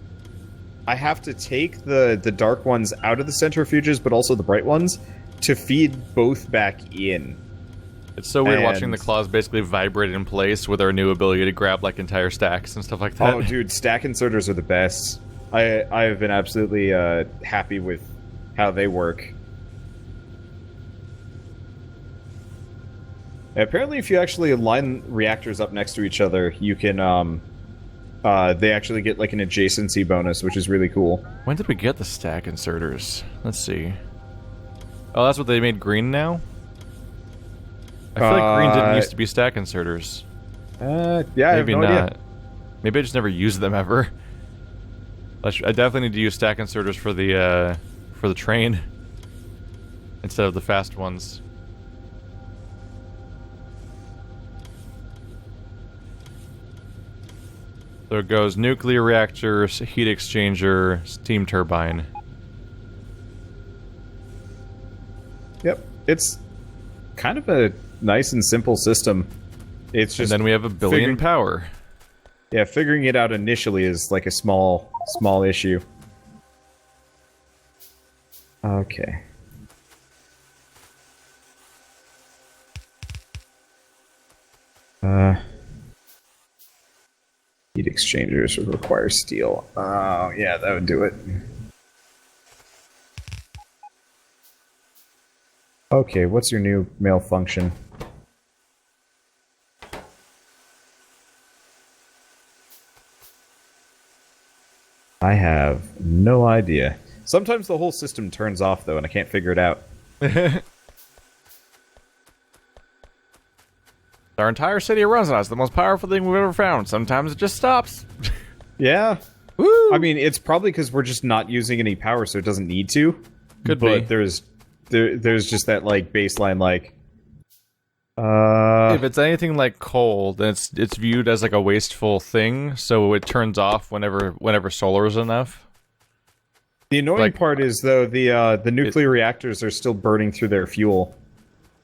I have to take the dark ones out of the centrifuges, but also the bright ones, to feed both back in. It's so weird watching the claws basically vibrate in place with our new ability to grab, like, entire stacks and stuff like that. Oh, dude, stack inserters are the best. I have been absolutely happy with how they work. Apparently, if you actually line reactors up next to each other, you can, they actually get, like, an adjacency bonus, which is really cool. When did we get the stack inserters? Let's see. Oh, that's what they made green now? I feel like green didn't used to be stack inserters. Yeah, Maybe I have no not. idea. Maybe I just never used them ever. I definitely need to use stack inserters for the train instead of the fast ones. So it goes nuclear reactor, heat exchanger, steam turbine. Yep, it's kind of a nice and simple system. It's just And then we have a billion power. Yeah, figuring it out initially is like a small issue. Okay. Heat exchangers would require steel. Oh, yeah, that would do it. Okay, what's your new malfunction? I have no idea. Sometimes the whole system turns off, though, and I can't figure it out. Our entire city runs on us. The most powerful thing we've ever found. Sometimes it just stops. Yeah. Woo! I mean, it's probably because we're just not using any power, so it doesn't need to. Could be. But there's just that, like, baseline, like... If it's anything like coal, then it's viewed as like a wasteful thing, so it turns off whenever solar is enough. The annoying part is, though, the nuclear reactors are still burning through their fuel.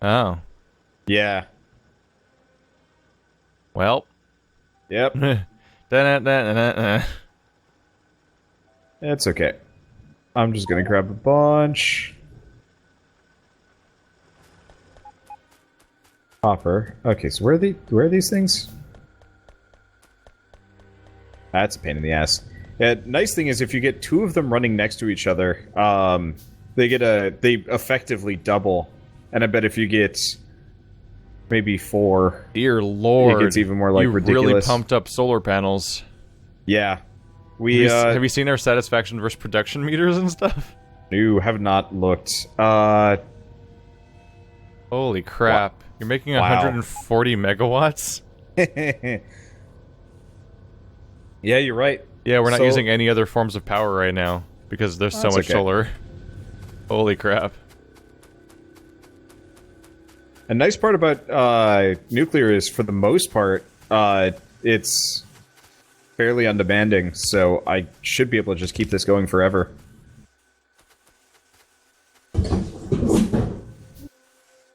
Oh. Yeah. Well. Yep. Da-na-na-na-na. It's okay. I'm just gonna grab a bunch. Copper. Okay, so where are these things? That's a pain in the ass. Yeah, nice thing is if you get two of them running next to each other, they effectively double. And I bet if you get maybe 4, Dear Lord, it gets even more like you ridiculous. really pumped up solar panels. Yeah, we have you seen our satisfaction versus production meters and stuff? No, have not looked. Holy crap! You're making 140 megawatts. Yeah, you're right. Yeah, we're not using any other forms of power right now because there's so much solar. Holy crap. A nice part about nuclear is, for the most part, it's fairly undemanding, so I should be able to just keep this going forever.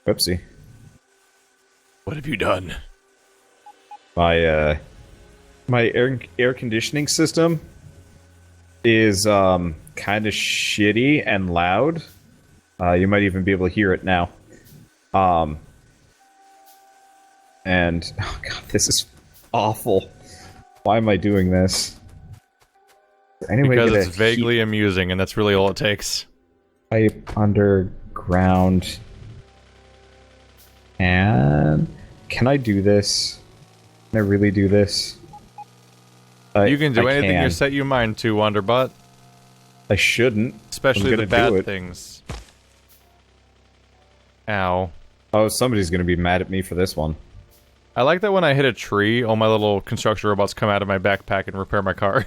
Oopsie. What have you done? My air conditioning system is kind of shitty and loud. You might even be able to hear it now. and oh god, this is awful. Why am I doing this? Is there any way to Because get it's a vaguely amusing, and that's really all it takes. pipe underground? And can I do this? Can I really do this? You can do anything you can. set your mind to, Wonderbot. I shouldn't. Especially I'm the gonna do bad it. things. Ow. Oh, somebody's gonna be mad at me for this one. I like that when I hit a tree, all my little construction robots come out of my backpack and repair my car.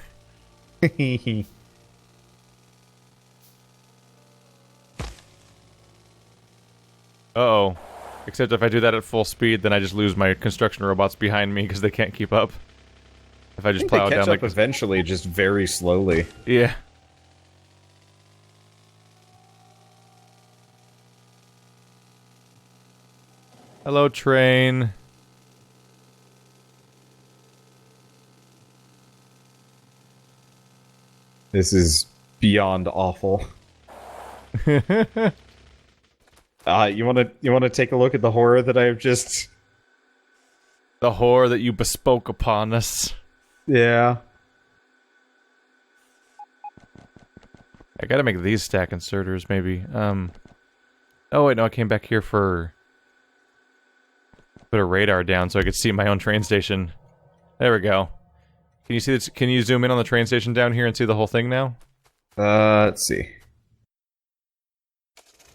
Uh-oh. Except if I do that at full speed, then I just lose my construction robots behind me because they can't keep up. If I just I think plow they catch down up like... eventually, just very slowly. Yeah. Hello, train. This is beyond awful. You wanna take a look at the horror that I have just... The horror that you bespoke upon us. Yeah. I gotta make these stack inserters, maybe. Oh wait, no, I came back here for... Put a radar down so I could see my own train station. There we go. Can you see this? Can you zoom in on the train station down here and see the whole thing now? Let's see.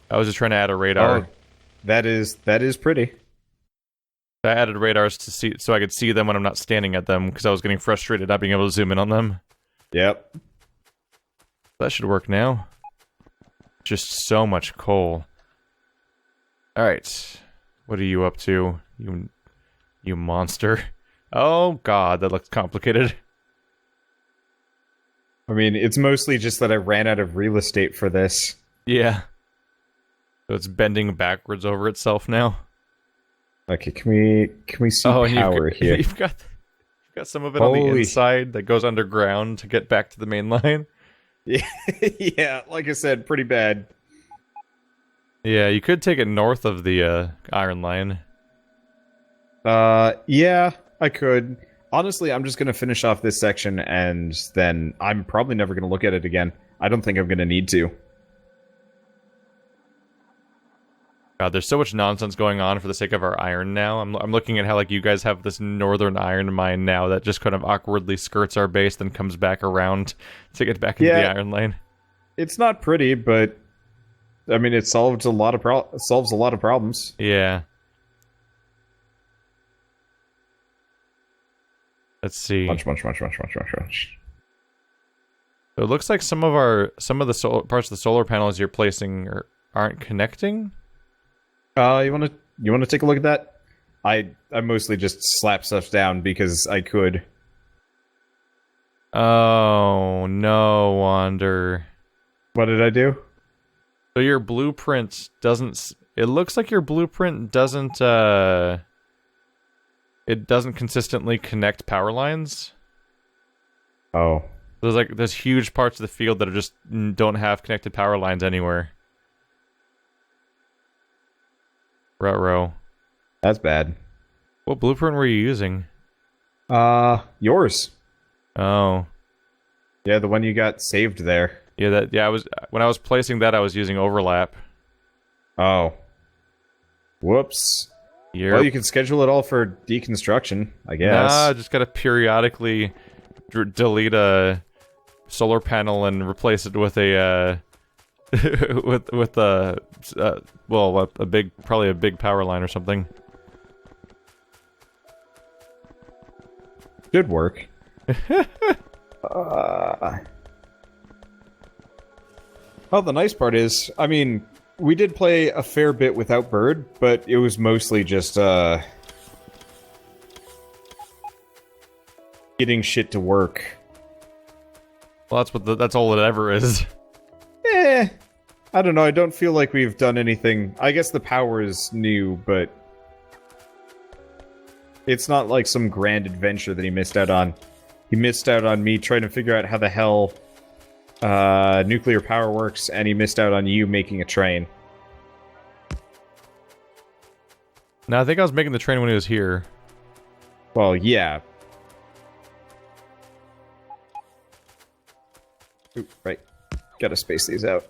I was just trying to add a radar. Oh, that is pretty. I added radars to see, so I could see them when I'm not standing at them, because I was getting frustrated not being able to zoom in on them. Yep. That should work now. Just so much coal. Alright. What are you up to? You monster. Oh god, that looks complicated. I mean, it's mostly just that I ran out of real estate for this. Yeah. So it's bending backwards over itself now. Okay, can we see and power here? You've got some of it on the inside that goes underground to get back to the main line. Yeah, yeah, like I said, pretty bad. Yeah, you could take it north of the iron line. Yeah, I could. Honestly, I'm just gonna finish off this section, and then I'm probably never gonna look at it again. I don't think I'm gonna need to. God, there's so much nonsense going on for the sake of our iron now. I'm looking at how, like, you guys have this northern iron mine now that just kind of awkwardly skirts our base, then comes back around to get back into the iron line. It's not pretty, but I mean, it solves a lot of problems. Yeah. Let's see. Munch. So it looks like some of the parts of the solar panels you're placing aren't connecting. You wanna take a look at that? I mostly just slap stuff down because I could. Oh no wonder. What did I do? So your blueprint doesn't. It looks like your blueprint doesn't. It doesn't consistently connect power lines. Oh. There's huge parts of the field that are just don't have connected power lines anywhere. Ruh-roh. That's bad. What blueprint were you using? Yours. Oh. Yeah, the one you got saved there. Yeah, when I was placing that I was using overlap. Oh. Whoops. Well, you can schedule it all for deconstruction, I guess. Nah, just gotta periodically delete a solar panel and replace it with a probably a big power line or something. Should work. Well, the nice part is, I mean, we did play a fair bit without Bird, but it was mostly just, getting shit to work. Well, that's all it ever is. I don't know, I don't feel like we've done anything. I guess the power is new, but it's not like some grand adventure that he missed out on. He missed out on me trying to figure out how the hell nuclear power works, and he missed out on you making a train. No, I think I was making the train when he was here. Well, yeah. Ooh, right. Gotta space these out.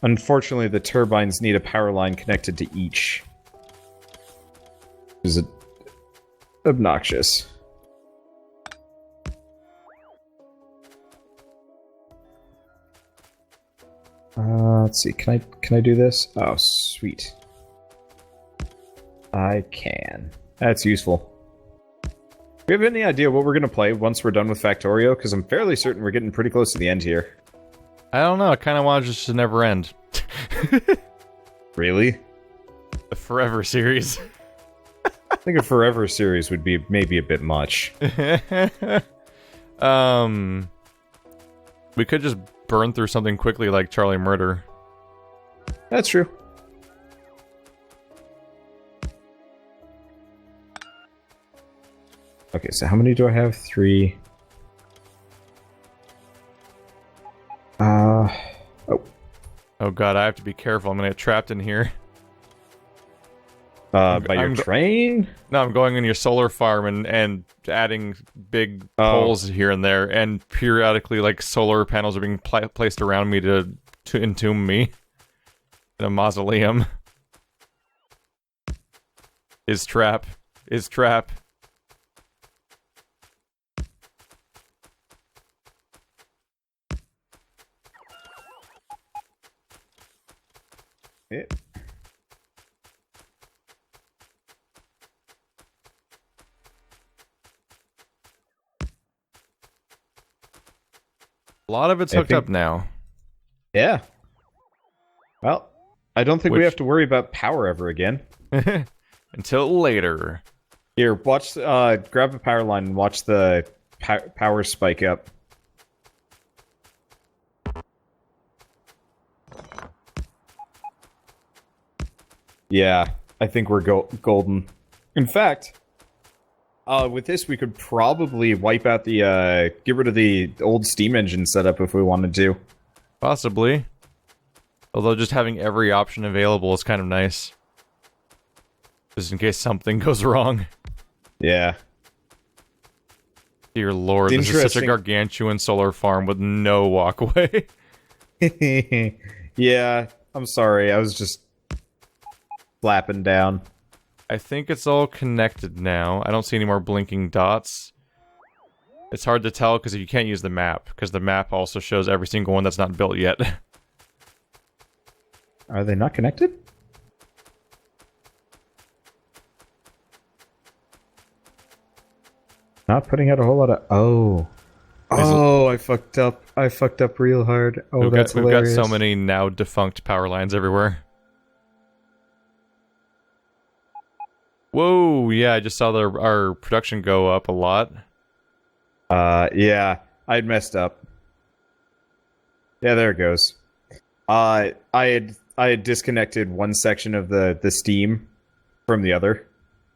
Unfortunately, the turbines need a power line connected to each. Which is obnoxious. Let's see. Can I do this? Oh, sweet. I can. That's useful. Do you have any idea what we're gonna play once we're done with Factorio? Because I'm fairly certain we're getting pretty close to the end here. I don't know, I kind of want it just to never end. Really? The Forever series. I think a Forever series would be maybe a bit much. We could just burn through something quickly like Charlie Murder. That's true. Okay, so how many do I have? 3. Oh. Oh god, I have to be careful. I'm gonna get trapped in here. By your train? No, I'm going in your solar farm and adding big poles here and there, and periodically, like, solar panels are being placed around me to entomb me in a mausoleum. Is trap. Is trap. Yeah. A lot of it's hooked up now. Yeah. Well, I don't think we have to worry about power ever again. Until later. Here, watch. Grab a power line and watch the power spike up. Yeah, I think we're golden. In fact, with this, we could probably wipe out the, get rid of the old steam engine setup if we wanted to. Possibly. Although just having every option available is kind of nice. Just in case something goes wrong. Yeah. Dear lord, this is such a gargantuan solar farm with no walkway. Yeah, I'm sorry, I was just flapping down. I think it's all connected now. I don't see any more blinking dots. It's hard to tell because you can't use the map, because the map also shows every single one that's not built yet. Are they not connected? Not putting out a whole lot of... Oh. Oh, I fucked up. I fucked up real hard. Oh, that's hilarious. We've got so many now defunct power lines everywhere. Whoa, yeah, I just saw our production go up a lot. Yeah, I'd messed up. Yeah, there it goes. I had disconnected one section of the steam from the other,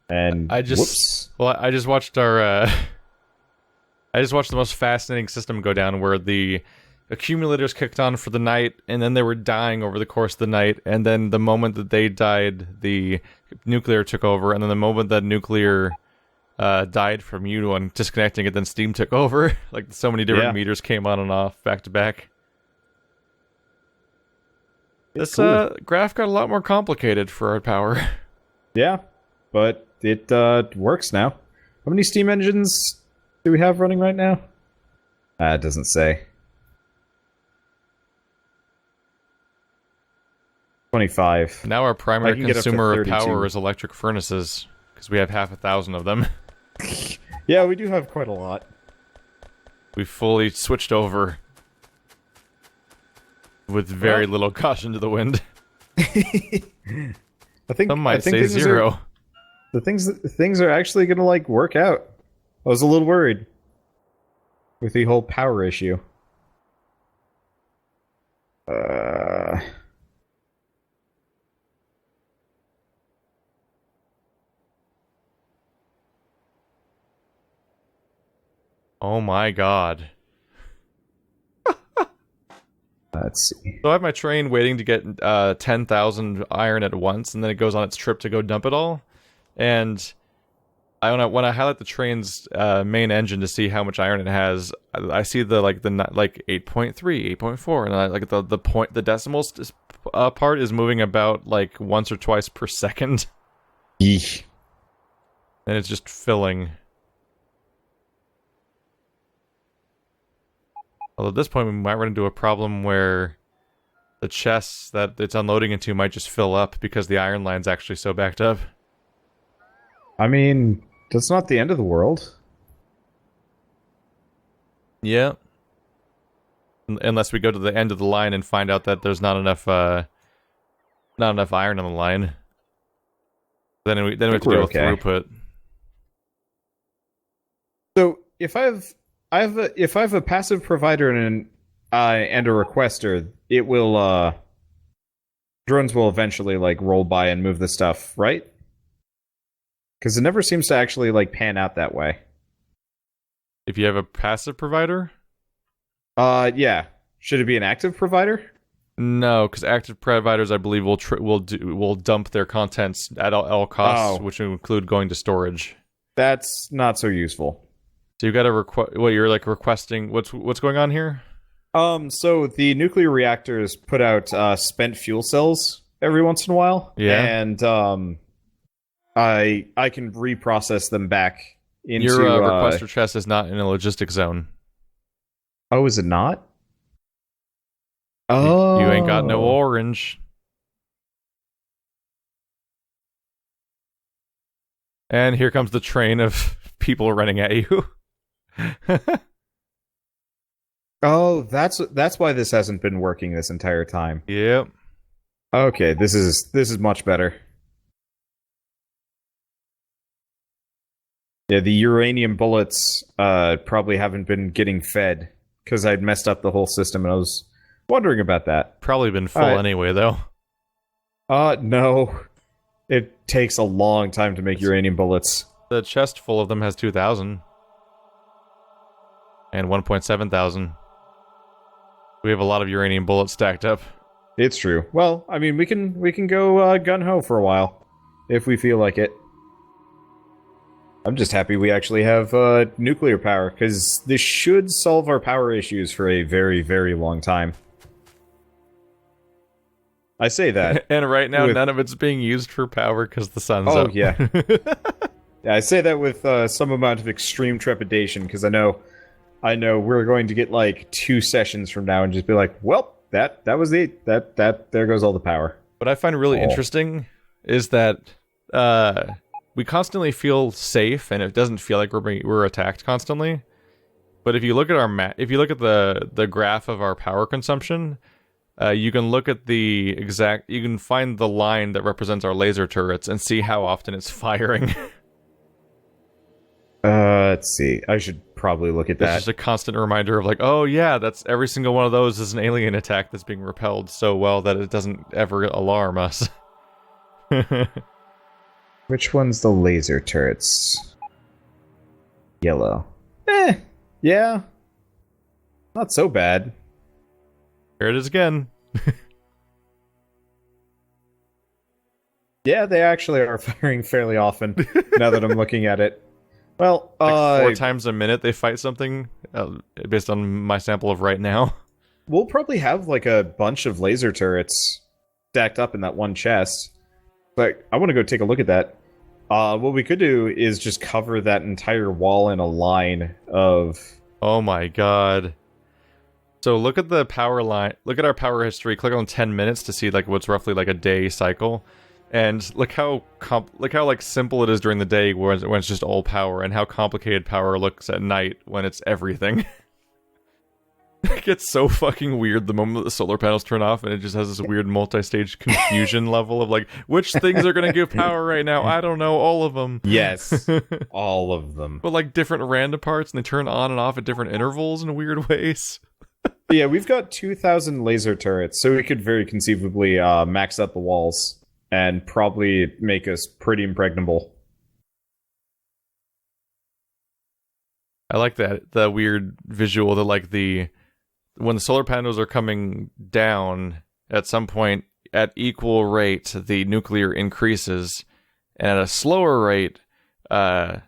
and whoops. Well, I just watched our I just watched the most fascinating system go down where the accumulators kicked on for the night, and then they were dying over the course of the night, and then the moment that they died, the nuclear took over, and then the moment that nuclear died from you and disconnecting it, then steam took over. Like, so many different meters came on and off, back to back. This graph got a lot more complicated for our power. Yeah, but it works now. How many steam engines do we have running right now? It doesn't say. 25. Now our primary consumer of power is electric furnaces, because we have 1,000 of them. Yeah, we do have quite a lot. We fully switched over. With very little caution to the wind. Some might say zero. Things are actually gonna, like, work out. I was a little worried with the whole power issue. Oh my god. Let's see. So I have my train waiting to get 10,000 iron at once, and then it goes on its trip to go dump it all. And When I highlight the train's main engine to see how much iron it has, I see the 8.3, 8.4, and the decimals part is moving about like once or twice per second. Yeesh. And it's just filling. Although at this point we might run into a problem where the chests that it's unloading into might just fill up because the iron line's actually so backed up. I mean, that's not the end of the world. Yeah. Unless we go to the end of the line and find out that there's not enough iron on the line. Then we have to deal with throughput. So if I have a passive provider and a requester, it will drones will eventually like roll by and move the stuff, right? Because it never seems to actually like pan out that way. If you have a passive provider? Yeah. Should it be an active provider? No, because active providers, I believe, will dump their contents at all costs, which will include going to storage. That's not so useful. So you got to you're like requesting. What's going on here? So the nuclear reactors put out spent fuel cells every once in a while. Yeah. And I can reprocess them back into your requester chest is not in a logistic zone. Oh, is it not? Oh, you ain't got no orange. And here comes the train of people running at you. Oh, that's why this hasn't been working this entire time. Yep. Okay, this is much better. Yeah, the uranium bullets probably haven't been getting fed because I'd messed up the whole system and I was wondering about that. Probably been full anyway, though. No. It takes a long time to make uranium bullets. The chest full of them has 2,000. And 1.7 thousand. We have a lot of uranium bullets stacked up. It's true. Well, I mean, we can go gun-ho for a while, if we feel like it. I'm just happy we actually have nuclear power, because this should solve our power issues for a very, very long time. I say that. And right now, none of it's being used for power because the sun's up. Oh, yeah. Yeah, I say that with some amount of extreme trepidation, because I know we're going to get like 2 sessions from now and just be like, well, that was there goes all the power. What I find really interesting is that we constantly feel safe, and it doesn't feel like we're attacked constantly. But if you look at our if you look at the graph of our power consumption, you can look at you can find the line that represents our laser turrets and see how often it's firing. Let's see. I should probably look at that. It's just a constant reminder of like, oh yeah, that's every single one of those is an alien attack that's being repelled so well that it doesn't ever alarm us. Which one's the laser turrets? Yellow. Yeah. Not so bad. Here it is again. Yeah, they actually are firing fairly often, now that I'm looking at it. Well, like 4 times a minute they fight something, based on my sample of right now. We'll probably have like a bunch of laser turrets stacked up in that one chest. But I want to go take a look at that. What we could do is just cover that entire wall in a line of... Oh my god. So look at the power line, look at our power history, click on 10 minutes to see like what's roughly like a day cycle. And look how like simple it is during the day when it's just all power, and how complicated power looks at night when it's everything. It gets so fucking weird the moment the solar panels turn off, and it just has this weird multi-stage confusion level of like, which things are gonna give power right now? I don't know, all of them. Yes, all of them. But like different random parts, and they turn on and off at different intervals in weird ways. Yeah, we've got 2,000 laser turrets, so we could very conceivably max out the walls. And probably make us pretty impregnable. I like that, the weird visual that like when the solar panels are coming down, at some point at equal rate, the nuclear increases, and at a slower rate,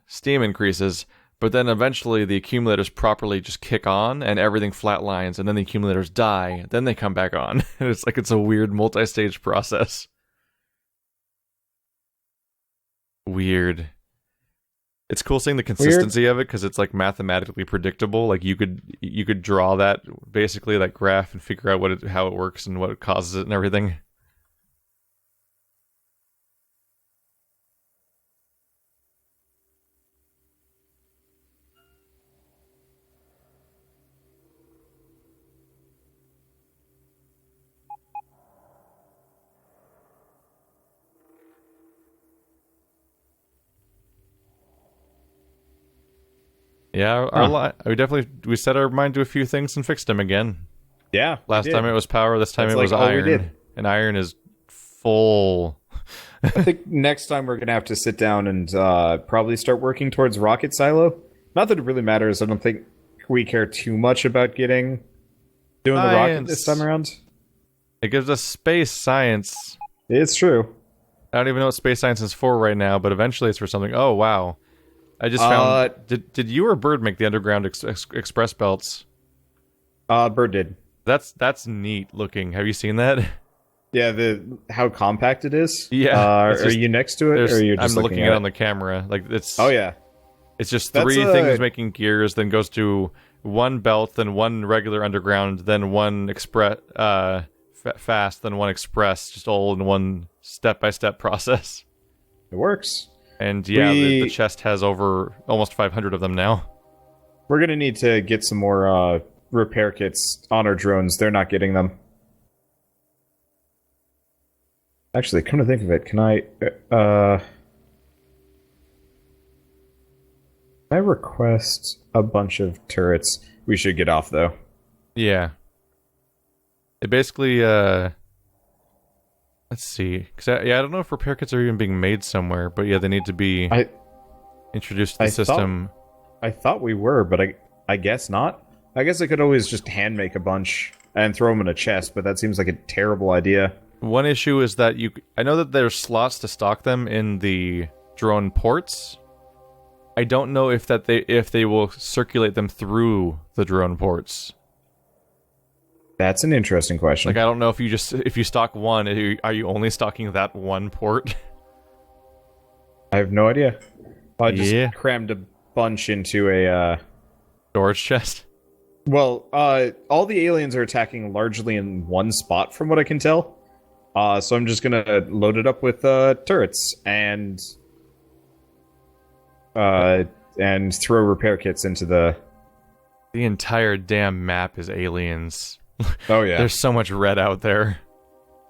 steam increases, but then eventually the accumulators properly just kick on and everything flatlines, and then the accumulators die, then they come back on. It's like it's a weird multi-stage process. Weird. It's cool seeing the consistency of it because it's like mathematically predictable. Like you could draw that basically that graph and figure out how it works and what causes it and everything. Yeah, we set our mind to a few things and fixed them again. Yeah. Last time it was power, this time it was iron. And iron is full. I think next time we're going to have to sit down and probably start working towards rocket silo. Not that it really matters. I don't think we care too much about doing the rocket this time around. It gives us space science. It's true. I don't even know what space science is for right now, but eventually it's for something. Oh, wow. I just found... Did you or Bird make the underground express belts? Bird did. That's neat looking. Have you seen that? Yeah, how compact it is. Yeah. Are you next to it, or are you just I'm looking at it on the camera. Like it's. Oh yeah. It's just three things making gears, then goes to one belt, then one regular underground, then one express fast, then one express, just all in one step-by-step process. It works. And yeah, the chest has over almost 500 of them now. We're gonna need to get some more repair kits on our drones. They're not getting them. Actually, come to think of it, can I request a bunch of turrets? We should get off, though. Yeah. It basically, let's see. I don't know if repair kits are even being made somewhere, but yeah, they need to be introduced to the system. I thought we were, but I guess not. I guess I could always just hand make a bunch and throw them in a chest, but that seems like a terrible idea. One issue is that I know that there's slots to stock them in the drone ports. I don't know if they will circulate them through the drone ports. That's an interesting question. Like, I don't know if you stock one, are you only stocking that one port? I have no idea. I just crammed a bunch into a storage chest. Well, all the aliens are attacking largely in one spot, from what I can tell. So I'm just gonna load it up with turrets and throw repair kits into the... The entire damn map is aliens. Oh yeah. There's so much red out there.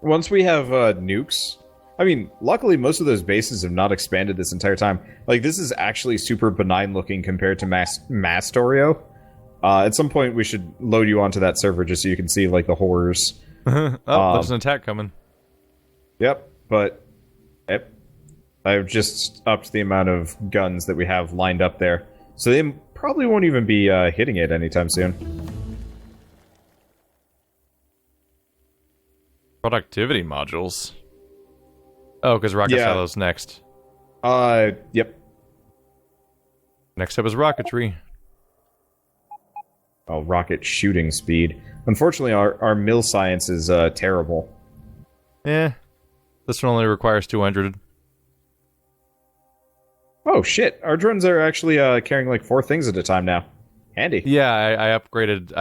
Once we have nukes... I mean, luckily most of those bases have not expanded this entire time. Like, this is actually super benign looking compared to Factorio. At some point we should load you onto that server just so you can see, like, the horrors. There's an attack coming. Yep, but... Yep. I've just upped the amount of guns that we have lined up there. So they probably won't even be hitting it anytime soon. Productivity modules. Oh, because rocket silo's next. Yep. Next up is rocketry. Oh, rocket shooting speed. Unfortunately, our mill science is terrible. This one only requires 200. Oh shit, our drones are actually carrying like 4 things at a time now. Handy. Yeah, I upgraded.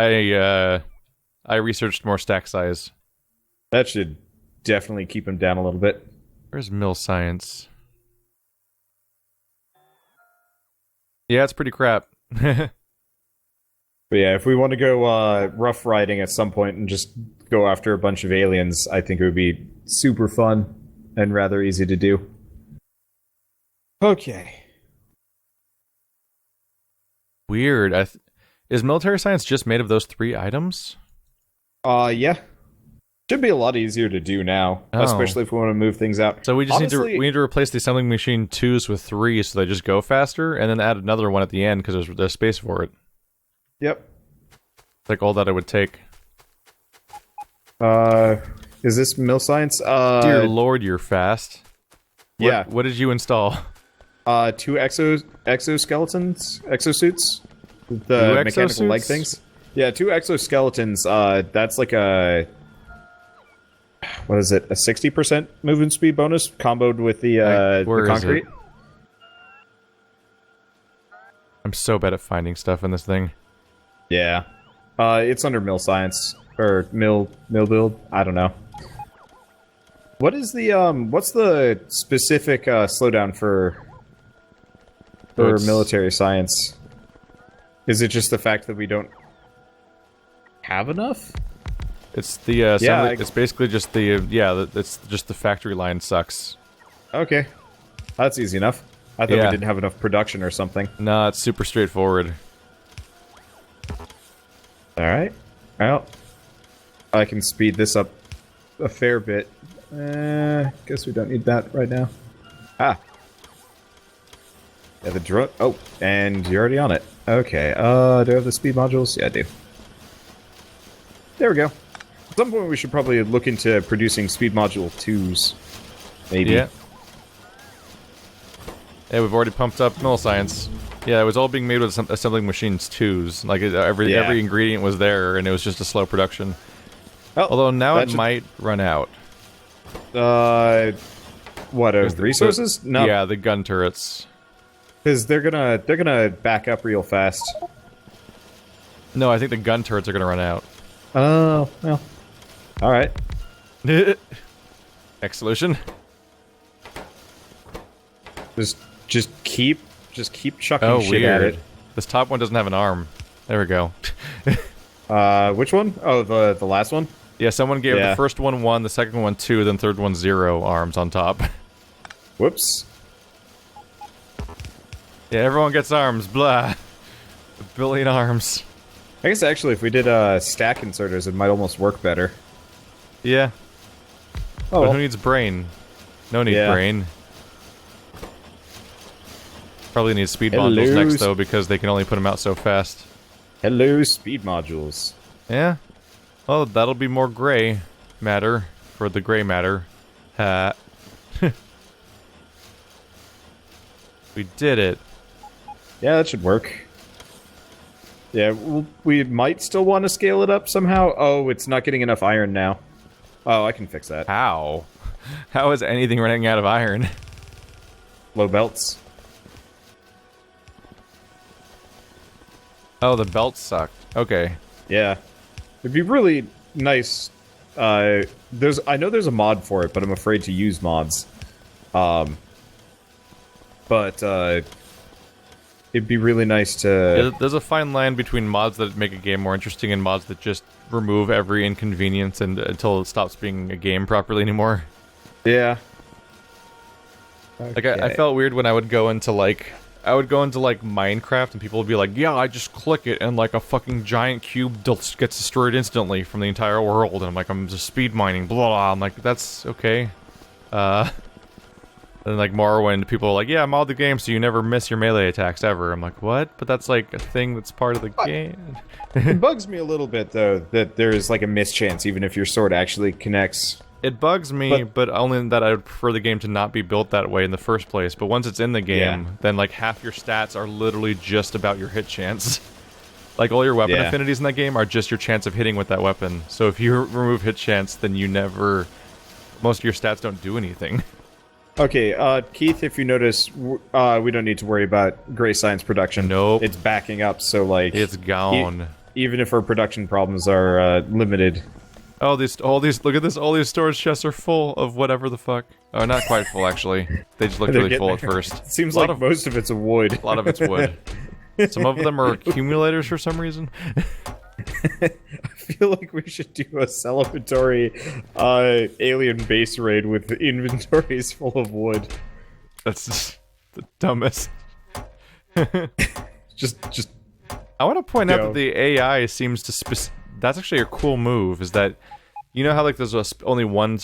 I researched more stack size. That should definitely keep them down a little bit. Where's mill science? Yeah, it's pretty crap. But yeah, if we want to go rough riding at some point and just go after a bunch of aliens, I think it would be super fun and rather easy to do. Okay. Weird. Is military science just made of those 3 items? Yeah. Should be a lot easier to do now, especially if we want to move things out. So we just need to replace the assembling machine 2s with 3s so they just go faster, and then add another one at the end because there's space for it. Yep. It's like all that it would take. Is this mill science? Dear Lord, you're fast. Yeah. What did you install? Two exoskeletons, exosuits, the Two mechanical leg exosuits? things. Yeah, two exoskeletons. That's like a what is it? A 60% movement speed bonus comboed with the Where is concrete. it? I'm so bad at finding stuff in this thing. Yeah, it's under mill science or mill build. I don't know. What is the what's the specific slowdown for military science? Is it just the fact that we don't have enough? It's the assembly, it's basically just the it's just the factory line sucks. Okay, that's easy enough. I thought we didn't have enough production or something. Nah, it's super straightforward. All right, well, I can speed this up a fair bit. Guess we don't need that right now. Ah. Yeah, the drone. Oh, and you're already on it. Okay, do I have the speed modules? Yeah, I do. There we go. At some point we should probably look into producing speed module 2s. Maybe. Yeah. Yeah, we've already pumped up mill science. Yeah, it was all being made with assembling machines 2s. Like, every ingredient was there, and it was just a slow production. Oh, although now it might run out. What, of resources? No. Yeah, the gun turrets. Because they're gonna back up real fast. No, I think the gun turrets are gonna run out. Oh, well. Alright. Next solution. Just keep chucking shit at it. This top one doesn't have an arm. There we go. Which one? Oh, the last one? Yeah, someone gave the first one 1, the second one 2, then third one 0 arms on top. Whoops. Yeah, everyone gets arms, blah. A billion arms. I guess actually if we did stack inserters it might almost work better. Yeah. Oh, but who needs brain? No need brain. Probably need speed modules next though, because they can only put them out so fast. Hello, speed modules. Yeah. Well, that'll be more gray matter for the gray matter. We did it. Yeah, that should work. Yeah, we might still want to scale it up somehow. Oh, it's not getting enough iron now. Oh, I can fix that. How? How is anything running out of iron? Low belts. Oh, the belts suck. Okay. Yeah. It'd be really nice. I know there's a mod for it, but I'm afraid to use mods. But it'd be really nice to... There's a fine line between mods that make a game more interesting and mods that just remove every inconvenience until it stops being a game properly anymore. Yeah. Okay. Like, I felt weird when I would go into, like... Minecraft, and people would be like, yeah, I just click it, and, like, a fucking giant cube gets destroyed instantly from the entire world, and I'm like, I'm just speed mining, blah, blah. I'm like, that's okay. And, like, Morrowind, people are like, yeah, mod the game so you never miss your melee attacks ever. I'm like, what? But that's, like, a thing that's part of the game. It bugs me a little bit, though, that there's, like, a mischance, even if your sword actually connects. It bugs me, but only in that I would prefer the game to not be built that way in the first place. But once it's in the game, then, like, half your stats are literally just about your hit chance. Like, all your weapon affinities in that game are just your chance of hitting with that weapon. So if you remove hit chance, then you never... Most of your stats don't do anything. Okay, Keith, if you notice, we don't need to worry about gray science production. Nope. It's backing up, so, like... It's gone. Even if our production problems are, limited... Oh, look at this, all these storage chests are full of whatever the fuck. Oh, not quite full, actually. They just look really full at first. It seems like most of it's a wood. A lot of it's wood. Some of them are accumulators for some reason. I feel like we should do a celebratory, alien base raid with inventories full of wood. That's just the dumbest. just... I want to point out that the AI seems to that's actually a cool move, is that, you know how, like, there's only one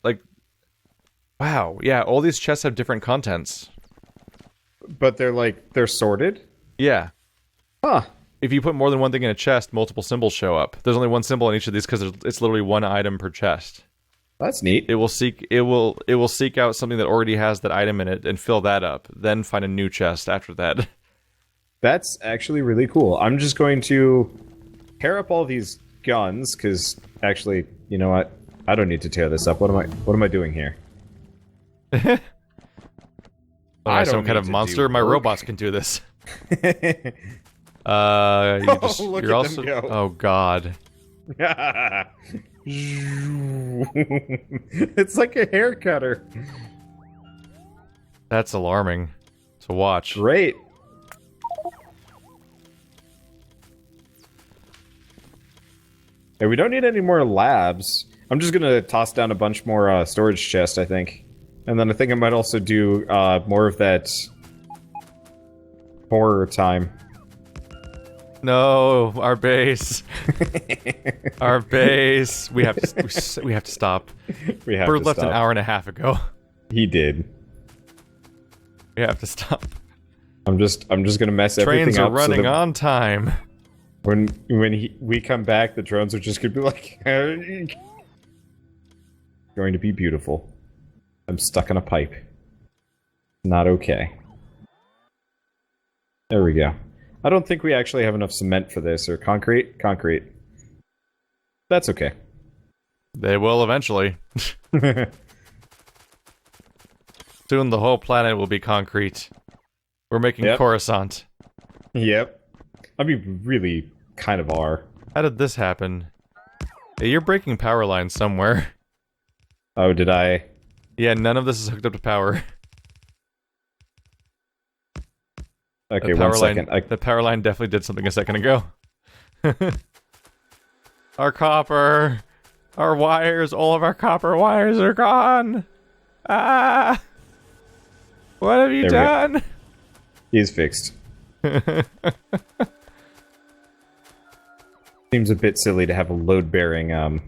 like, wow, yeah, all these chests have different contents. But they're sorted? Yeah. Huh. If you put more than one thing in a chest, multiple symbols show up. There's only one symbol in each of these because it's literally one item per chest. That's neat. It will seek out something that already has that item in it and fill that up. Then find a new chest after that. That's actually really cool. I'm just going to tear up all these guns, because actually, you know what? I don't need to tear this up. What am I doing here? I'm some kind of monster. My robots can do this. You're also. Them go. Oh God. It's like a hair cutter. That's alarming to watch. Great. Hey, we don't need any more labs. I'm just gonna toss down a bunch more storage chests, I think. And then I think I might also do more of that horror time. No, our base. Our base. We have to stop. We have Bird to left stop. an hour and a half ago. He did. We have to stop. I'm just gonna mess everything Trains up. are running so that on time. when we come back, the drones are just gonna be like, going to be beautiful. I'm stuck in a pipe. Not okay. There we go. I don't think we actually have enough cement for this, or concrete. Concrete. That's okay. They will eventually. Soon the whole planet will be concrete. We're making Coruscant. Yep. I mean, really, kind of are. How did this happen? Hey, you're breaking power lines somewhere. Oh, did I? Yeah, none of this is hooked up to power. Okay, 1 second. The power line definitely did something a second ago. Our copper! Our wires, all of our copper wires are gone! Ah! What have you done? He's fixed. Seems a bit silly to have a load-bearing,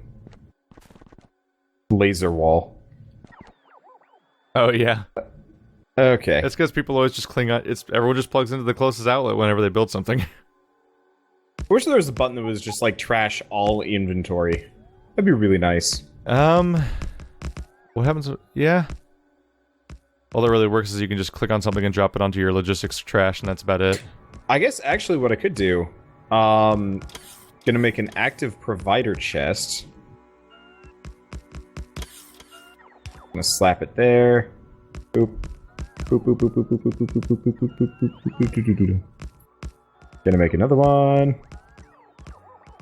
laser wall. Oh, yeah. Okay. That's because people always just cling on. Everyone just plugs into the closest outlet whenever they build something. I wish there was a button that was just like trash all inventory. That'd be really nice. What happens? Yeah. All that really works is you can just click on something and drop it onto your logistics trash, and that's about it. I guess actually what I could do, gonna make an active provider chest. Gonna slap it there. Oop. Boop, boop, boop, boop, boop, boop, boop, boop, boop, boop, boop, boop, boop, boop. Gonna make another one.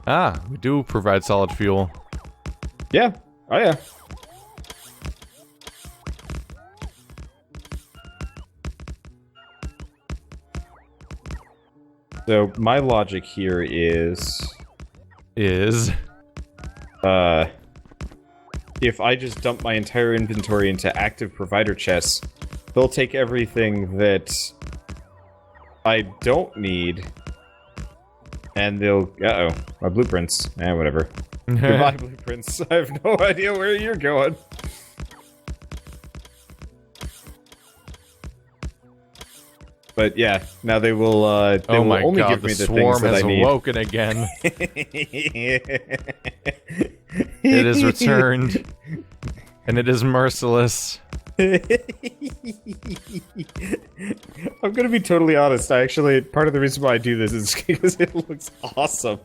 Ah, we do provide solid fuel. Yeah. Oh yeah. So my logic here is if I just dump my entire inventory into active provider chests, they'll take everything that I don't need, and they'll... Uh-oh. My blueprints. Whatever. Goodbye, blueprints. I have no idea where you're going. But yeah, now they will, they will only give me the things that I need. Oh my god, the swarm has awoken again. It is returned. And it is merciless. I'm gonna be totally honest, part of the reason why I do this is because it looks awesome.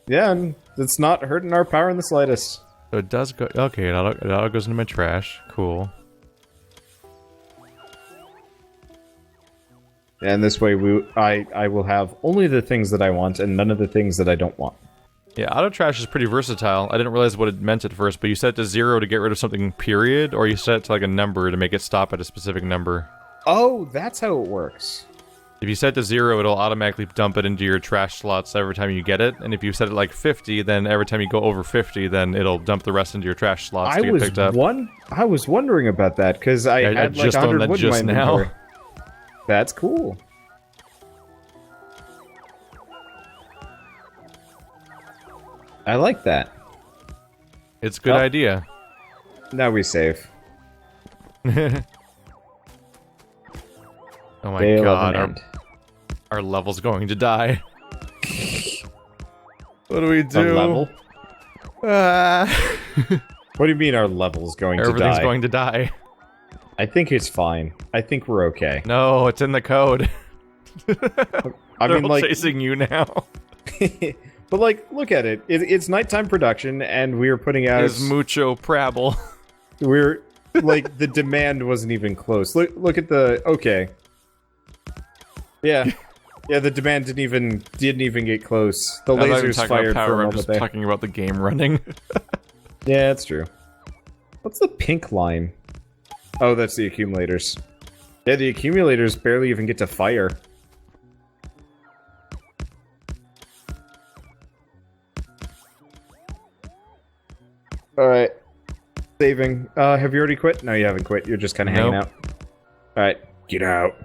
Yeah, and it's not hurting our power in the slightest. So it does go... Okay, it all goes into my trash. Cool. And this way I will have only the things that I want and none of the things that I don't want. Yeah, auto trash is pretty versatile. I didn't realize what it meant at first, but you set it to 0 to get rid of something, period, or you set it to like a number to make it stop at a specific number. Oh, that's how it works. If you set it to 0, it'll automatically dump it into your trash slots every time you get it, and if you set it like 50, then every time you go over 50, then it'll dump the rest into your trash slots to get picked up. I was wondering about that, because I had like 100 wood in my inventory. Now. That's cool. I like that. It's a good idea. Now we save. Oh my god, our level's going to die. What do we Our do? level? What do you mean our level's going to die? Everything's going to die. I think it's fine. I think we're okay. No, it's in the code. I They're mean, all like, chasing you now. but like, look at it. It's nighttime production, and we are putting out. Is mucho prabble. We're like the demand wasn't even close. Look at the okay. Yeah, yeah. The demand didn't even get close. The I'm not even lasers talking fired about for a power, I'm moment just there. talking about the game running. Yeah, that's true. What's the pink line? Oh, that's the accumulators. Yeah, the accumulators barely even get to fire. Alright. Saving. Have you already quit? No, you haven't quit. You're just kind of hanging Nope. out. Alright. Get out.